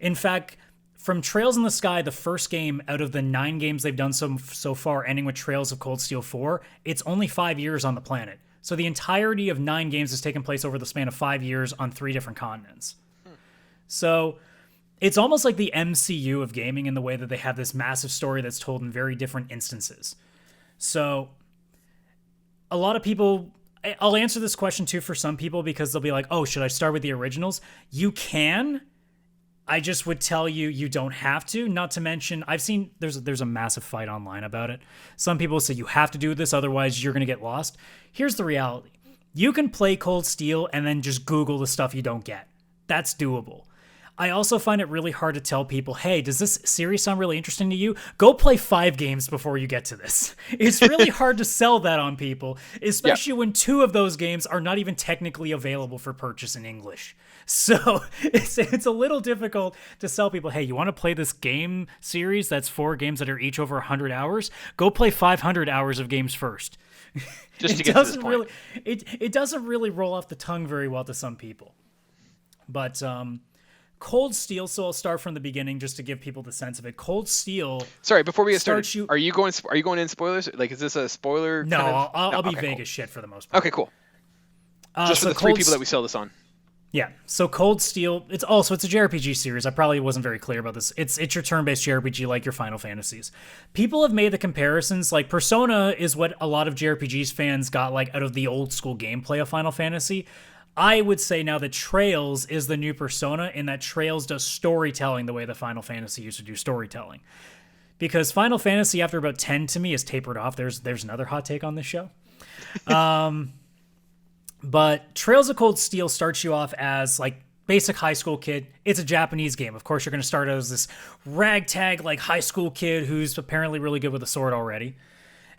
In fact, from Trails in the Sky, the first game out of the 9 games they've done so far, ending with Trails of Cold Steel 4, it's only 5 years on the planet. So the entirety of 9 games has taken place over the span of 5 years on 3 different continents. So it's almost like the MCU of gaming in the way that they have this massive story that's told in very different instances. So a lot of people, I'll answer this question too for some people because they'll be like, oh, should I start with the originals? You can. I just would tell you, you don't have to. Not to mention, I've seen there's a massive fight online about it. Some people say you have to do this, otherwise you're going to get lost. Here's the reality. You can play Cold Steel and then just Google the stuff you don't get. That's doable. I also find it really hard to tell people, hey, does this series sound really interesting to you? Go play 5 games before you get to this. It's really hard to sell that on people, especially when 2 of those games are not even technically available for purchase in English. So it's a little difficult to sell people, hey, you want to play this game series that's 4 games that are each over 100 hours? Go play 500 hours of games first. Just to get to this point. It doesn't really roll off the tongue very well to some people. But Cold Steel, so I'll start from the beginning just to give people the sense of it. Cold Steel. Sorry, before we get started, are you going in spoilers? Like, is this a spoiler? No, I'll be vague as shit for the most part. Okay, cool. Just for the 3 people that we sell this on. Yeah, so Cold Steel, it's a JRPG series. I probably wasn't very clear about this. It's your turn-based JRPG like your Final Fantasies. People have made the comparisons, like Persona is what a lot of JRPGs fans got like out of the old school gameplay of Final Fantasy. I would say now that Trails is the new Persona in that Trails does storytelling the way that Final Fantasy used to do storytelling. Because Final Fantasy, after about 10 to me, is tapered off. There's another hot take on this show. But Trails of Cold Steel starts you off as like basic high school kid. It's a Japanese game. Of course, you're going to start as this ragtag like high school kid who's apparently really good with a sword already.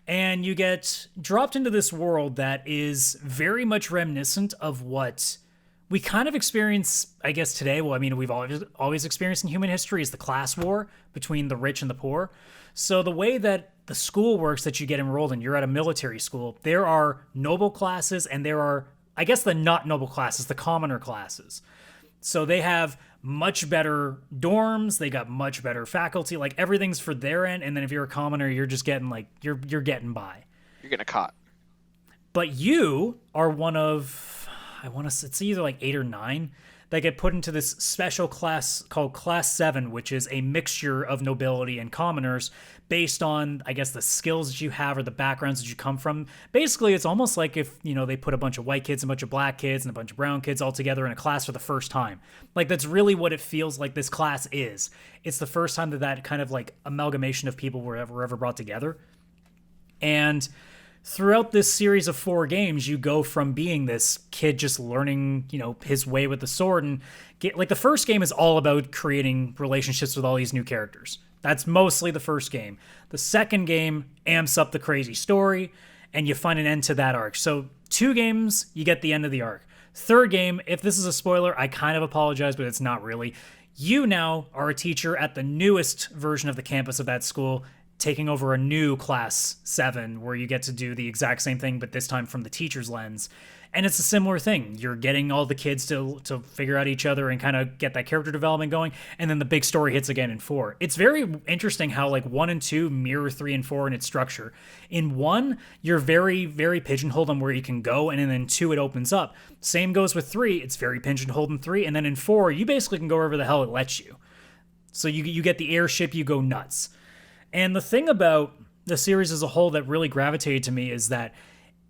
And you get dropped into this world that is very much reminiscent of what we kind of experience, I guess, today. Well, I mean, we've always experienced in human history is the class war between the rich and the poor. So the way that the school works that you get enrolled in, you're at a military school, there are noble classes and there are, I guess, the not noble classes, the commoner classes. So they have much better dorms, they got much better faculty, like everything's for their end, and then if you're a commoner, you're just getting like you're getting by. You're getting a cot. But you are one of, it's either like 8 or 9 that get put into this special class called Class 7, which is a mixture of nobility and commoners based on, I guess, the skills that you have or the backgrounds that you come from. Basically, it's almost like if, they put a bunch of white kids, a bunch of black kids, and a bunch of brown kids all together in a class for the first time. Like, that's really what it feels like this class is. It's the first time that kind of, like, amalgamation of people were ever brought together. And throughout this series of 4 games, you go from being this kid just learning, his way with the sword and the first game is all about creating relationships with all these new characters. That's mostly the first game. The second game amps up the crazy story and you find an end to that arc. So 2 games, you get the end of the arc. Third game, if this is a spoiler, I kind of apologize, but it's not really. You now are a teacher at the newest version of the campus of that school, taking over a new Class 7 where you get to do the exact same thing, but this time from the teacher's lens. And it's a similar thing. You're getting all the kids to figure out each other and kind of get that character development going, and then the big story hits again in 4. It's very interesting how 1 and 2 mirror 3 and 4 in its structure. In 1, you're very, very pigeonholed on where you can go, and then in 2 it opens up. Same goes with 3, it's very pigeonholed in 3, and then in 4, you basically can go wherever the hell it lets you. So you get the airship, you go nuts. And the thing about the series as a whole that really gravitated to me is that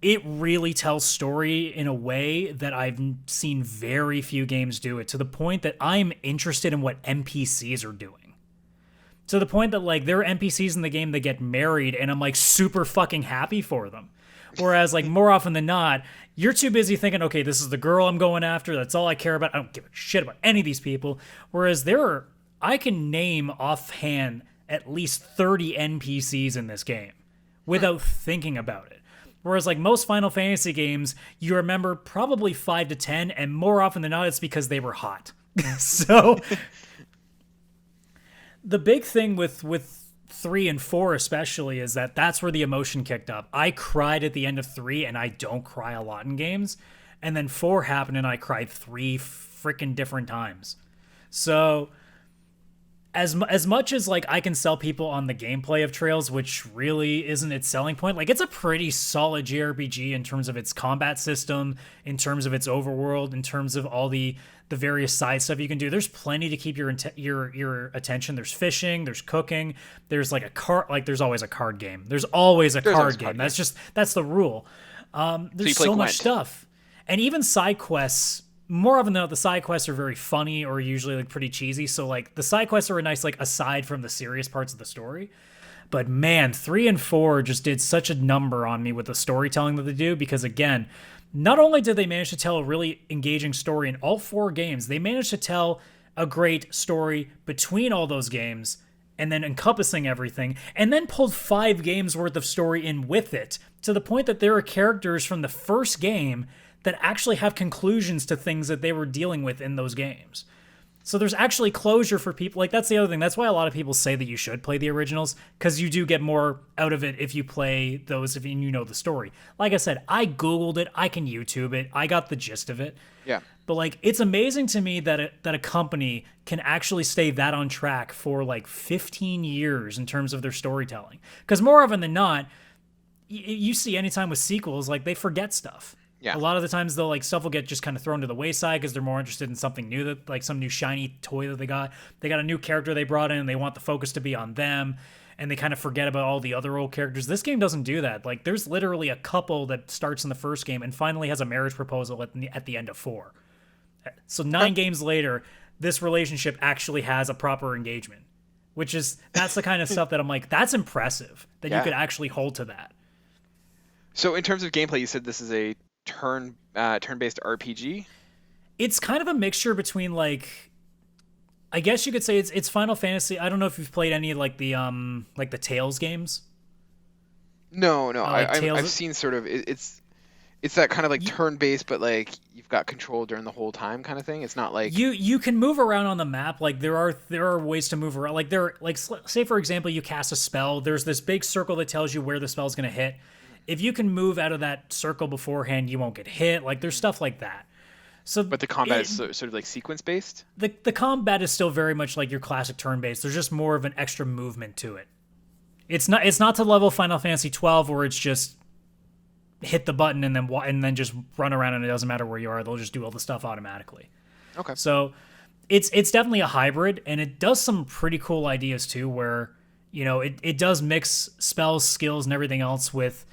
it really tells story in a way that I've seen very few games do it, to the point that I'm interested in what NPCs are doing. To the point that there are NPCs in the game that get married and I'm super fucking happy for them. Whereas more often than not, you're too busy thinking, okay, this is the girl I'm going after. That's all I care about. I don't give a shit about any of these people. Whereas I can name offhand at least 30 NPCs in this game without thinking about it. Whereas most Final Fantasy games, you remember probably 5 to 10, and more often than not, it's because they were hot. So the big thing with 3 and 4 especially is that's where the emotion kicked up. I cried at the end of 3, and I don't cry a lot in games. And then 4 happened, and I cried 3 freaking different times. So as much as like I can sell people on the gameplay of Trails, which really isn't its selling point, like it's a pretty solid JRPG in terms of its combat system, in terms of its overworld, in terms of all the various side stuff you can do. There's plenty to keep your attention. There's fishing, there's cooking, there's like there's always a card game. There's always a card game. That's the rule. There's so much stuff. And even side quests, more often than not, the side quests are very funny or usually like pretty cheesy. So like the side quests are a nice like aside from the serious parts of the story. But man, 3 and 4 just did such a number on me with the storytelling that they do, because again, not only did they manage to tell a really engaging story in all 4 games, they managed to tell a great story between all those games and then encompassing everything, and then pulled 5 games worth of story in with it, to the point that there are characters from the first game that actually have conclusions to things that they were dealing with in those games. So there's actually closure for people. Like, that's the other thing. That's why a lot of people say that you should play the originals, because you do get more out of it if you play those, if you know the story. Like I said, I Googled it. I can YouTube it. I got the gist of it. Yeah. But, like, it's amazing to me that a company can actually stay that on track for, like, 15 years in terms of their storytelling. Because more often than not, you see anytime with sequels, like, they forget stuff. Yeah. A lot of the times, though, like, stuff will get just kind of thrown to the wayside because they're more interested in something new, that like some new shiny toy that they got. They got a new character they brought in, and they want the focus to be on them, and they kind of forget about all the other old characters. This game doesn't do that. Like, there's literally a couple that starts in the first game and finally has a marriage proposal at the end of 4. So 9 games later, this relationship actually has a proper engagement, that's the kind of stuff that I'm like, that's impressive that you could actually hold to that. So in terms of gameplay, you said this is a turn-based RPG? It's kind of a mixture between, like, I guess you could say it's Final Fantasy. I don't know if you've played any like the Tales games. No. Like I've seen sort of it's that kind of like turn-based, but like you've got control during the whole time kind of thing. It's not like you can move around on the map. Like there are ways to move around. Like say for example you cast a spell. There's this big circle that tells you where the spell's going to hit. If you can move out of that circle beforehand, you won't get hit. Like, there's stuff like that. So, but the combat is sort of like sequence-based? The combat is still very much like your classic turn-based. There's just more of an extra movement to it. It's not to level Final Fantasy 12 where it's just hit the button and then just run around and it doesn't matter where you are. They'll just do all the stuff automatically. Okay. So it's definitely a hybrid, and it does some pretty cool ideas too, where, you know, it does mix spells, skills, and everything else with...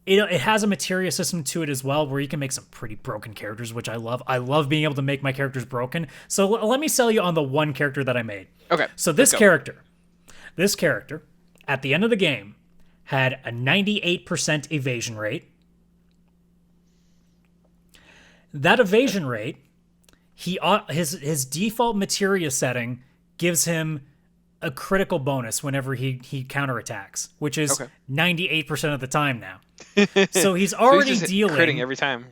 It has a materia system to it as well, where you can make some pretty broken characters, which I love. I love being able to make my characters broken. So let me sell you on the one character that I made. Okay. So this character, at the end of the game, had a 98% evasion rate. That evasion rate, his default materia setting gives him a critical bonus whenever he counterattacks, which is 98% of the time now. So he's already dealing critting every time.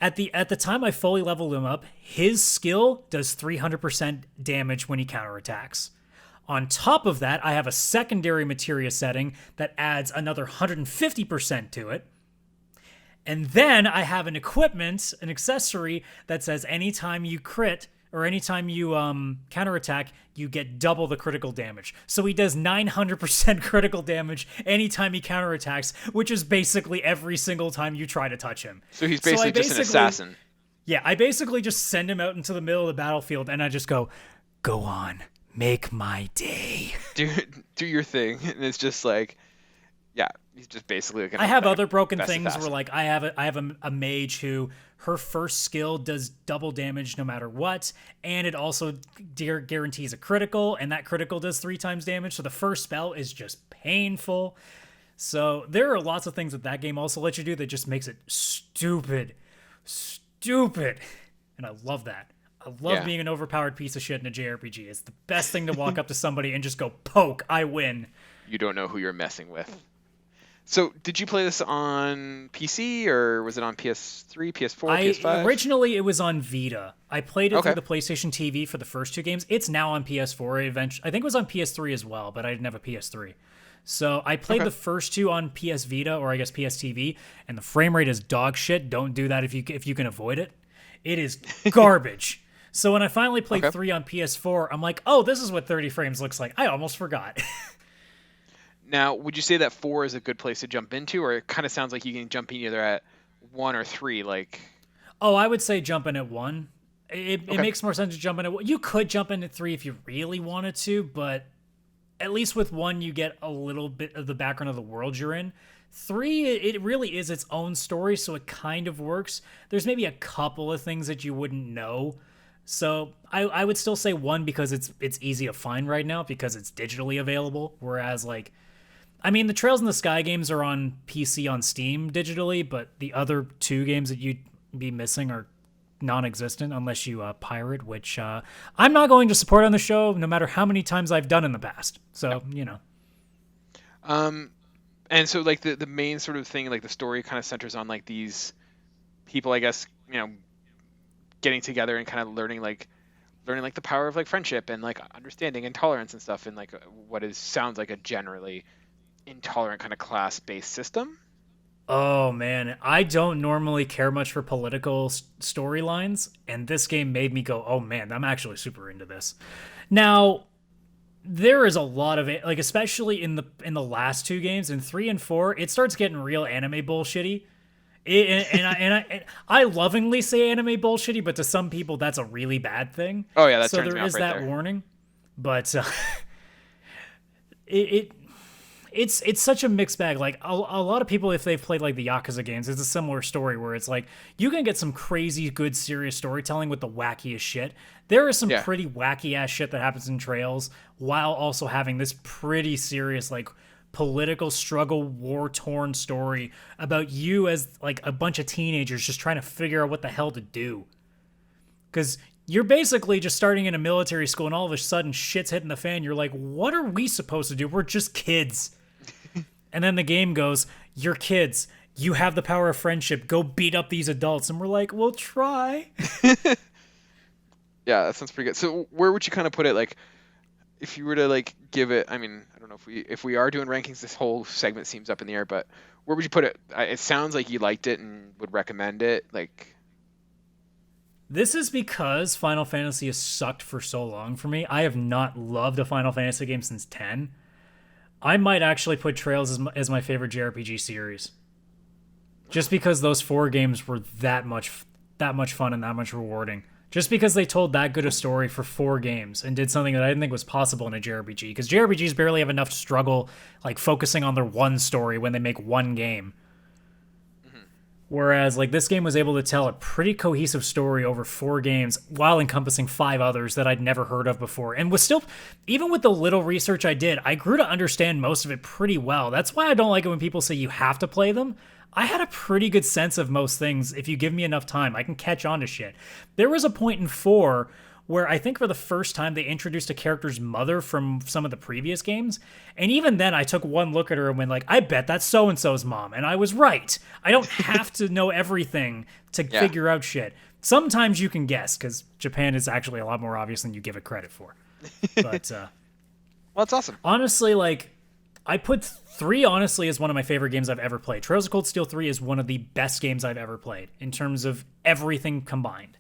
At the time I fully leveled him up, his skill does 300% damage when he counterattacks. On top of that, I have a secondary materia setting that adds another 150% to it. And then I have an accessory that says anytime you crit or anytime you counterattack, you get double the critical damage. So he does 900% critical damage anytime he counterattacks, which is basically every single time you try to touch him. So he's basically just an assassin. Yeah, I basically just send him out into the middle of the battlefield, and I just go on, make my day. Do your thing. And it's just like, yeah, he's just basically like I have other broken things where, like, I have a mage who her first skill does double damage no matter what, and it also guarantees a critical, and that critical does 3 times damage, so the first spell is just painful. So there are lots of things that game also lets you do that just makes it stupid. And I love that. I love being an overpowered piece of shit in a JRPG. It's the best thing to walk up to somebody and just go, poke, I win. You don't know who you're messing with. So, did you play this on PC, or was it on PS3, PS4, PS5? Originally, it was on Vita. I played it through the PlayStation TV for the first 2 games. It's now on PS4. Eventually, I think it was on PS3 as well, but I didn't have a PS3. So, I played the first 2 on PS Vita, or I guess PS TV, and the frame rate is dog shit. Don't do that if you can avoid it. It is garbage. So when I finally played Okay. 3 on PS4, I'm like, oh, this is what 30 frames looks like. I almost forgot. Now, would you say that 4 is a good place to jump into, or it kind of sounds like you can jump in either at 1 or 3? Like, Oh, I would say jump in at 1. It okay, makes more sense to jump in at 1. You could jump in at 3 if you really wanted to, but at least with 1, you get a little bit of the background of the world you're in. 3, it really is its own story, so it kind of works. There's maybe a couple of things that you wouldn't know. So I would still say 1 because it's easy to find right now because it's digitally available. Whereas like, I mean, the Trails in the Sky games are on PC on Steam digitally, but the other 2 games that you'd be missing are non-existent unless you pirate, which I'm not going to support on the show, no matter how many times I've done in the past. So, you know. And so like the main sort of thing, like the story kind of centers on like these people, I guess, getting together and kind of learning like the power of like friendship and like understanding and tolerance and stuff in like what is sounds like a generally intolerant kind of class-based system. Oh man, I don't normally care much for political storylines, and this game made me go, "Oh man, I'm actually super into this." Now, there is a lot of it, like especially in the last 2 games, in 3 and 4, it starts getting real anime bullshitty. I lovingly say anime bullshitty, but to some people that's a really bad thing. Oh yeah, that so turns there me is off right that there. warning, but it it's such a mixed bag. Like a lot of people, if they've played like the Yakuza games, it's a similar story where it's like you can get some crazy good serious storytelling with the wackiest shit. There is some Yeah. pretty wacky ass shit that happens in Trails while also having this pretty serious like political struggle, war torn story about you as like a bunch of teenagers just trying to figure out what the hell to do. Because you're basically just starting in a military school and all of a sudden shit's hitting the fan. You're like, what are we supposed to do? We're just kids. And then the game goes, you're kids. You have the power of friendship. Go beat up these adults. And we're like, we'll try. Yeah, that sounds pretty good. So where would you kind of put it? Like, if you were to like give it, I mean, I don't know if we are doing rankings, this whole segment seems up in the air, but where would you put it? It sounds like you liked it and would recommend it. Like, This is because Final Fantasy has sucked for so long for me. I have not loved a Final Fantasy game since 10. I might actually put Trails as my favorite JRPG series. Just because those 4 games were that much fun and that much rewarding. Just because they told that good a story for 4 games and did something that I didn't think was possible in a JRPG. Because JRPGs barely have enough struggle like focusing on their one story when they make one game. Whereas, like, this game was able to tell a pretty cohesive story over 4 games while encompassing 5 others that I'd never heard of before. And was still, even with the little research I did, I grew to understand most of it pretty well. That's why I don't like it when people say you have to play them. I had a pretty good sense of most things. If you give me enough time, I can catch on to shit. There was a point in 4 where I think for the first time they introduced a character's mother from some of the previous games. And even then I took one look at her and went like, I bet that's so-and-so's mom. And I was right. I don't have to know everything to figure out shit. Sometimes you can guess, because Japan is actually a lot more obvious than you give it credit for. But, well, it's awesome. Honestly, like, I put 3 honestly as one of my favorite games I've ever played. Trails of Cold Steel 3 is one of the best games I've ever played in terms of everything combined.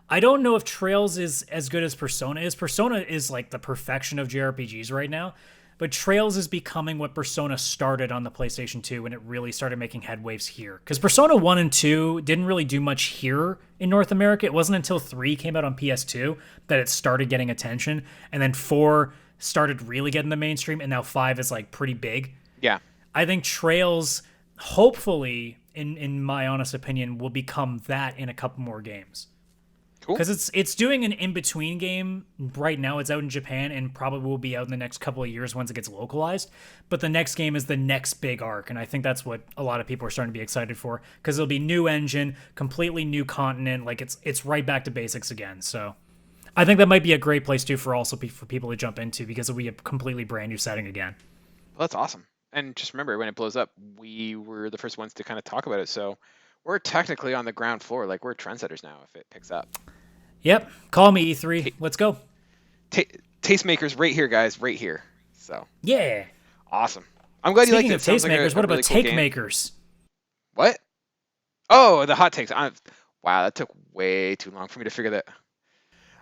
I don't know if Trails is as good as Persona is. Persona is like the perfection of JRPGs right now, but Trails is becoming what Persona started on the PlayStation 2 when it really started making headwaves here. Because Persona 1 and 2 didn't really do much here in North America. It wasn't until 3 came out on PS2 that it started getting attention, and then 4 started really getting the mainstream, and now 5 is like pretty big. Yeah. I think Trails, hopefully, in my honest opinion, will become that in a couple more games. Cool. Because it's doing an in-between game right now. It's out in Japan and probably will be out in the next couple of years once it gets localized. But the next game is the next big arc, and I think that's what a lot of people are starting to be excited for. Because it'll be new engine, completely new continent. Like it's right back to basics again. So I think that might be a great place too for people to jump into because it'll be a completely brand new setting again. Well, that's awesome. And just remember, when it blows up, we were the first ones to kind of talk about it. So we're technically on the ground floor. Like, we're trendsetters now if it picks up. Yep. Call me, E3. Let's go. Tastemakers right here, guys. Right here. So. Yeah. Awesome. I'm glad you like it. Speaking of tastemakers, like what really about cool take makers? What? Oh, the hot takes. Wow, that took way too long for me to figure that.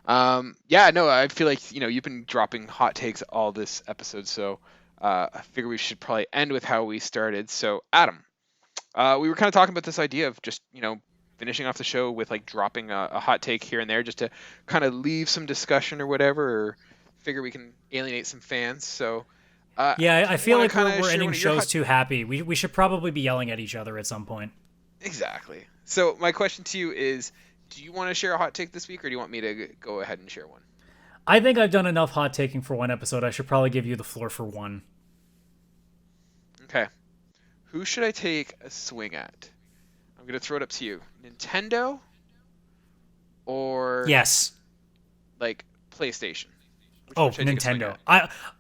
Yeah, no, I feel like you've been dropping hot takes all this episode, so I figure we should probably end with how we started. So, Adam, we were kind of talking about this idea of just finishing off the show with like dropping a hot take here and there, just to kind of leave some discussion or whatever, or figure we can alienate some fans. So, Yeah, do I you feel want to like kind we're of share ending one of your shows hot? too happy. We should probably be yelling at each other at some point. Exactly. So, my question to you is, do you want to share a hot take this week, or do you want me to go ahead and share one? I think I've done enough hot taking for one episode. I should probably give you the floor for one. Okay. Who should I take a swing at? I'm gonna throw it up to you. Nintendo or Yes. like PlayStation? Which one Oh, should I take a swing Nintendo.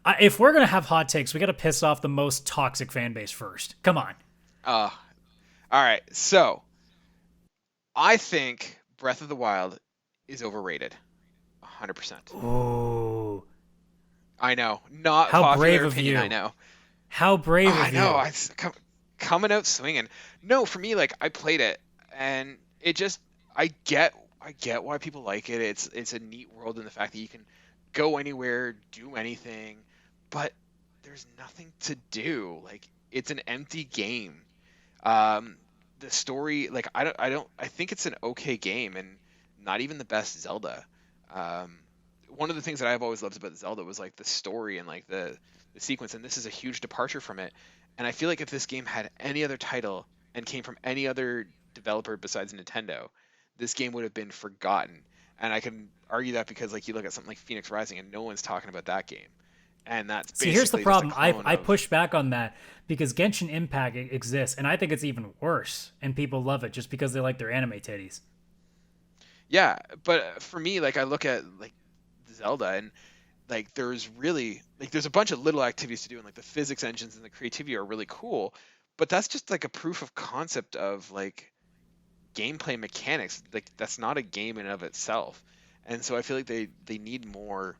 at? If we're gonna have hot takes, we gotta piss off the most toxic fan base first. Come on. Uh, all right. So I think Breath of the Wild is overrated. 100%. Ooh. I know. Not How brave popular of opinion, you. I know. How brave I of know. you. Coming out swinging. No, for me, like I played it, and it just I get why people like it. It's a neat world in the fact that you can go anywhere, do anything, but there's nothing to do. Like it's an empty game. Um, the story, like I think it's an okay game and not even the best Zelda. Um, One of the things that I've always loved about Zelda was like the story and like the sequence, and this is a huge departure from it. And I feel like if this game had any other title and came from any other developer besides Nintendo, this game would have been forgotten. And I can argue that because like you look at something like Phoenix Rising and no one's talking about that game. And that's See, here's the basically just a problem. clone I of. push back on that because Genshin Impact exists, and I think it's even worse, and people love it just because they like their anime titties. Yeah, but for me, like I look at like Zelda and like there's a bunch of little activities to do and like the physics engines and the creativity are really cool, but that's just like a proof of concept of like gameplay mechanics. Like that's not a game in and of itself. And so I feel like they need more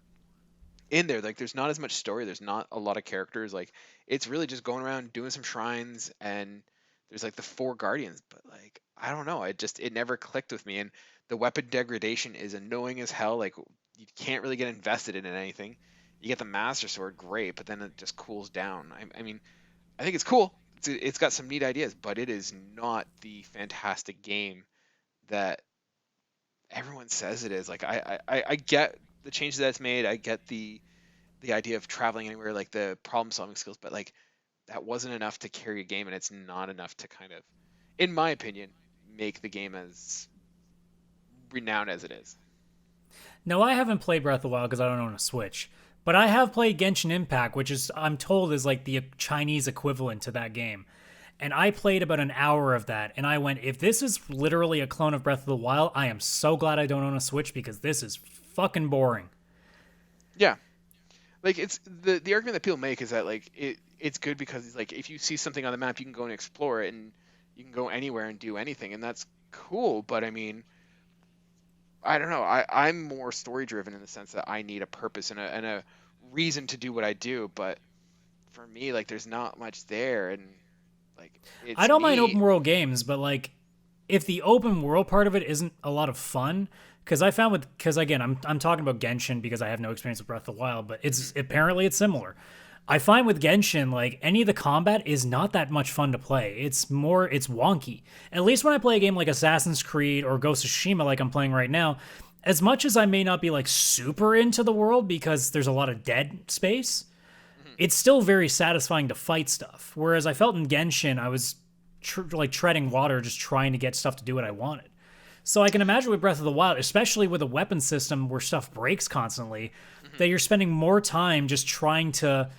in there. Like there's not as much story, there's not a lot of characters. Like it's really just going around doing some shrines and there's like the four guardians, but like I don't know, it never clicked with me. And the weapon degradation is annoying as hell. Like you can't really get invested in anything. You get the master sword, great, but then it just cools down. I mean, I think it's cool. It's got some neat ideas, but it is not the fantastic game that everyone says it is. Like I get the changes that it's made. I get the idea of traveling anywhere, like the problem solving skills, but like that wasn't enough to carry a game, and it's not enough to kind of, in my opinion, make the game as renowned as it is. No, I haven't played Breath of the Wild because I don't own a Switch, but I have played Genshin Impact, which is I'm told is like the Chinese equivalent to that game. And I played about an hour of that, and I went, if this is literally a clone of Breath of the Wild, I am so glad I don't own a Switch because this is fucking boring. Yeah, like it's the argument that people make is that like it's good because like if you see something on the map, you can go and explore it, and you can go anywhere and do anything, and that's cool. But I mean, I don't know. I'm more story driven in the sense that I need a purpose and a reason to do what I do. But for me, like there's not much there, and like I it's don't mind open neat. world games, but like if the open world part of it isn't a lot of fun, because I found because again I'm talking about Genshin because I have no experience with Breath of the Wild, but it's apparently it's similar. I find with Genshin, like any of the combat is not that much fun to play. It's wonky. At least when I play a game like Assassin's Creed or Ghost of Tsushima, like I'm playing right now, as much as I may not be like super into the world because there's a lot of dead space, Mhm. it's still very satisfying to fight stuff. Whereas I felt in Genshin, I was like treading water, just trying to get stuff to do what I wanted. So I can imagine with Breath of the Wild, especially with a weapon system where stuff breaks constantly, Mhm. that you're spending more time just trying to,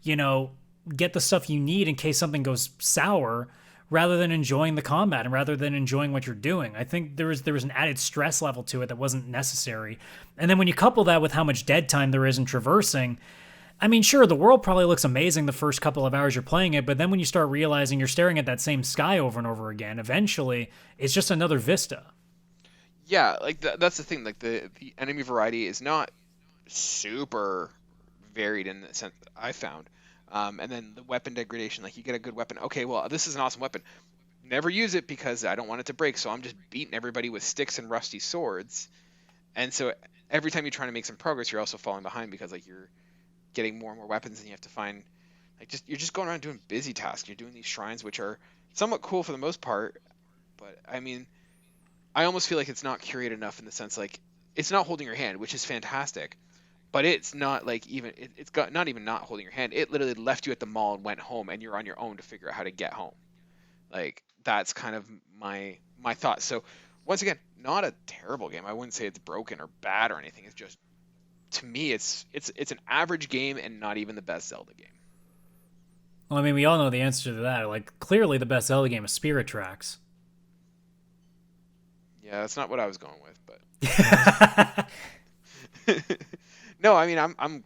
you know, get the stuff you need in case something goes sour rather than enjoying the combat and rather than enjoying what you're doing. I think there was an added stress level to it that wasn't necessary. And then when you couple that with how much dead time there is in traversing, I mean, sure, the world probably looks amazing the first couple of hours you're playing it, but then when you start realizing you're staring at that same sky over and over again, eventually it's just another vista. Yeah, like that's the thing. Like the enemy variety is not super varied in the sense that I found. And then the weapon degradation, like you get a good weapon. Okay, well, this is an awesome weapon. Never use it because I don't want it to break, so I'm just beating everybody with sticks and rusty swords. And so every time you try to make some progress, you're also falling behind because like you're getting more and more weapons, and you have to find like you're just going around doing busy tasks. You're doing these shrines, which are somewhat cool for the most part, but I mean, I almost feel like it's not curated enough in the sense like it's not holding your hand, which is fantastic, but it's not like even it's got not even not holding your hand. It literally left you at the mall and went home, and you're on your own to figure out how to get home. Like that's kind of my thought. So once again, not a terrible game. I wouldn't say it's broken or bad or anything. It's just to me, it's an average game and not even the best Zelda game. Well, I mean, we all know the answer to that. Like, clearly the best Zelda game is Spira Tracks. Yeah, that's not what I was going with, but no, I mean I'm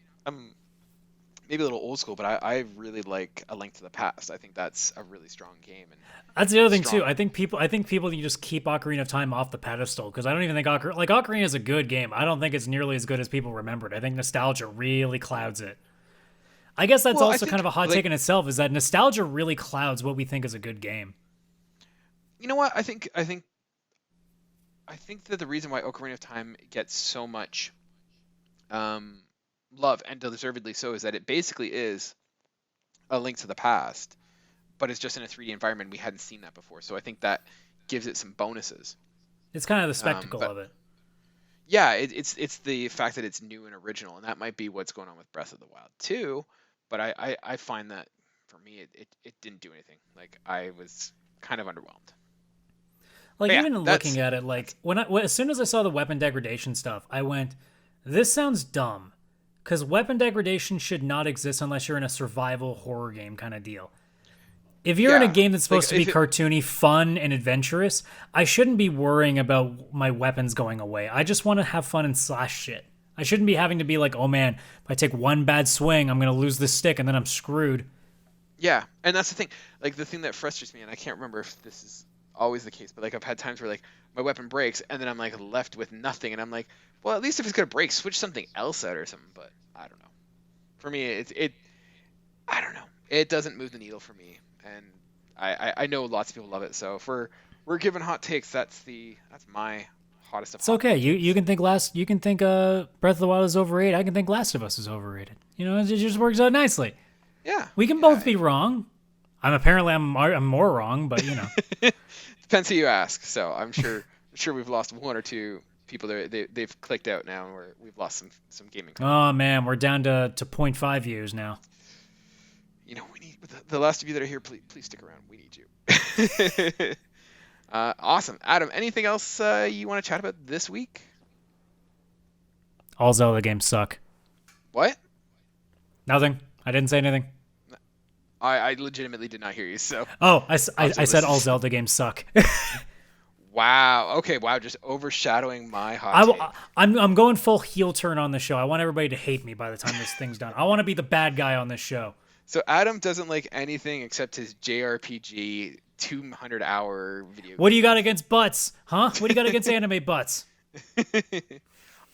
maybe a little old school, but I really like A Link to the Past. I think that's a really strong game. And that's the other thing too. I think people need to just keep Ocarina of Time off the pedestal because I don't even think Ocarina is a good game. I don't think it's nearly as good as people remembered. I think nostalgia really clouds it. I guess that's also kind of a hot take in itself, is that nostalgia really clouds what we think is a good game. You know what? I think that the reason why Ocarina of Time gets so much love, and deservedly so, is that it basically is A Link to the Past, but it's just in a 3D environment. We hadn't seen that before, so I think that gives it some bonuses. It's kind of the spectacle of it. Yeah, it's the fact that it's new and original, and that might be what's going on with Breath of the Wild too. But I find that for me it didn't do anything. Like I was kind of underwhelmed. Like yeah, even looking at it, like as soon as I saw the weapon degradation stuff, I went, "This sounds dumb," because weapon degradation should not exist unless you're in a survival horror game kind of deal. If you're in a game that's supposed to be cartoony, fun, and adventurous, I shouldn't be worrying about my weapons going away. I just want to have fun and slash shit. I shouldn't be having to be like, oh man, if I take one bad swing, I'm going to lose this stick and then I'm screwed. Yeah, and that's the thing. Like the thing that frustrates me, and I can't remember if this is always the case, but like I've had times where like my weapon breaks and then I'm like left with nothing, and I'm like, well, at least if it's going to break, switch something else out or something. But I don't know. For me, I don't know. It doesn't move the needle for me. And I know lots of people love it, so if we're giving hot takes, that's my hottest. It's okay. You can think Breath of the Wild is overrated. I can think Last of Us is overrated. You know, it just works out nicely. Yeah. We can both be wrong. I'm more wrong, but you know. Depends who you ask. So I'm sure we've lost one or two people there. They've clicked out now, and we've lost some gaming. Oh man, we're down to 0.5 views now. You know, we need the last of you that are here. Please stick around. We need you. Awesome, Adam. Anything else you want to chat about this week? All Zelda games suck. What? Nothing. I didn't say anything. I legitimately did not hear you. So. Oh, I said all Zelda games suck. Wow. Okay. Wow. Just overshadowing my hot take. I'm going full heel turn on the show. I want everybody to hate me by the time this thing's done. I want to be the bad guy on this show. So Adam doesn't like anything except his JRPG 200-hour video. What do you got against butts, huh? What do you got against anime butts?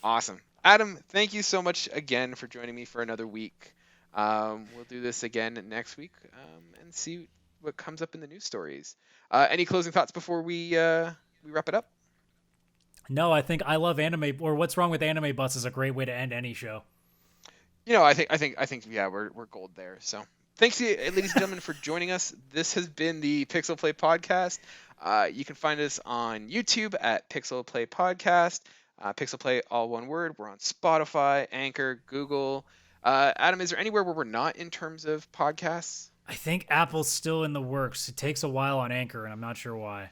Awesome. Adam, thank you so much again for joining me for another week. We'll do this again next week and see what comes up in the news stories. Any closing thoughts before we wrap it up? No, I think I love anime, or what's wrong with anime butts is a great way to end any show. You know, I think yeah, we're gold there. So thanks, ladies and gentlemen, for joining us. This has been the PixelPlay podcast. You can find us on YouTube at PixelPlay Podcast. PixelPlay, all one word. We're on Spotify, Anchor, Google. Adam, is there anywhere where we're not in terms of podcasts? I think Apple's still in the works. It takes a while on Anchor, and I'm not sure why.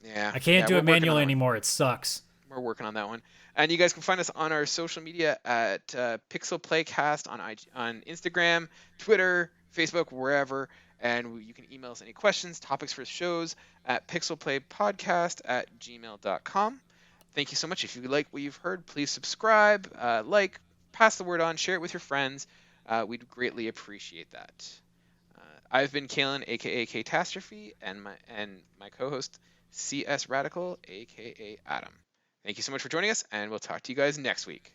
Yeah. I can't do it manually anymore. It sucks. We're working on that one. And you guys can find us on our social media at PixelPlaycast on Instagram, Twitter, Facebook, wherever. And you can email us any questions, topics for shows at pixelplaypodcast@gmail.com. Thank you so much. If you like what you've heard, please subscribe, pass the word on, share it with your friends. We'd greatly appreciate that. I've been Kaylan, aka Ktastrophy, and my co-host CSRadical, aka Adam. Thank you so much for joining us, and we'll talk to you guys next week.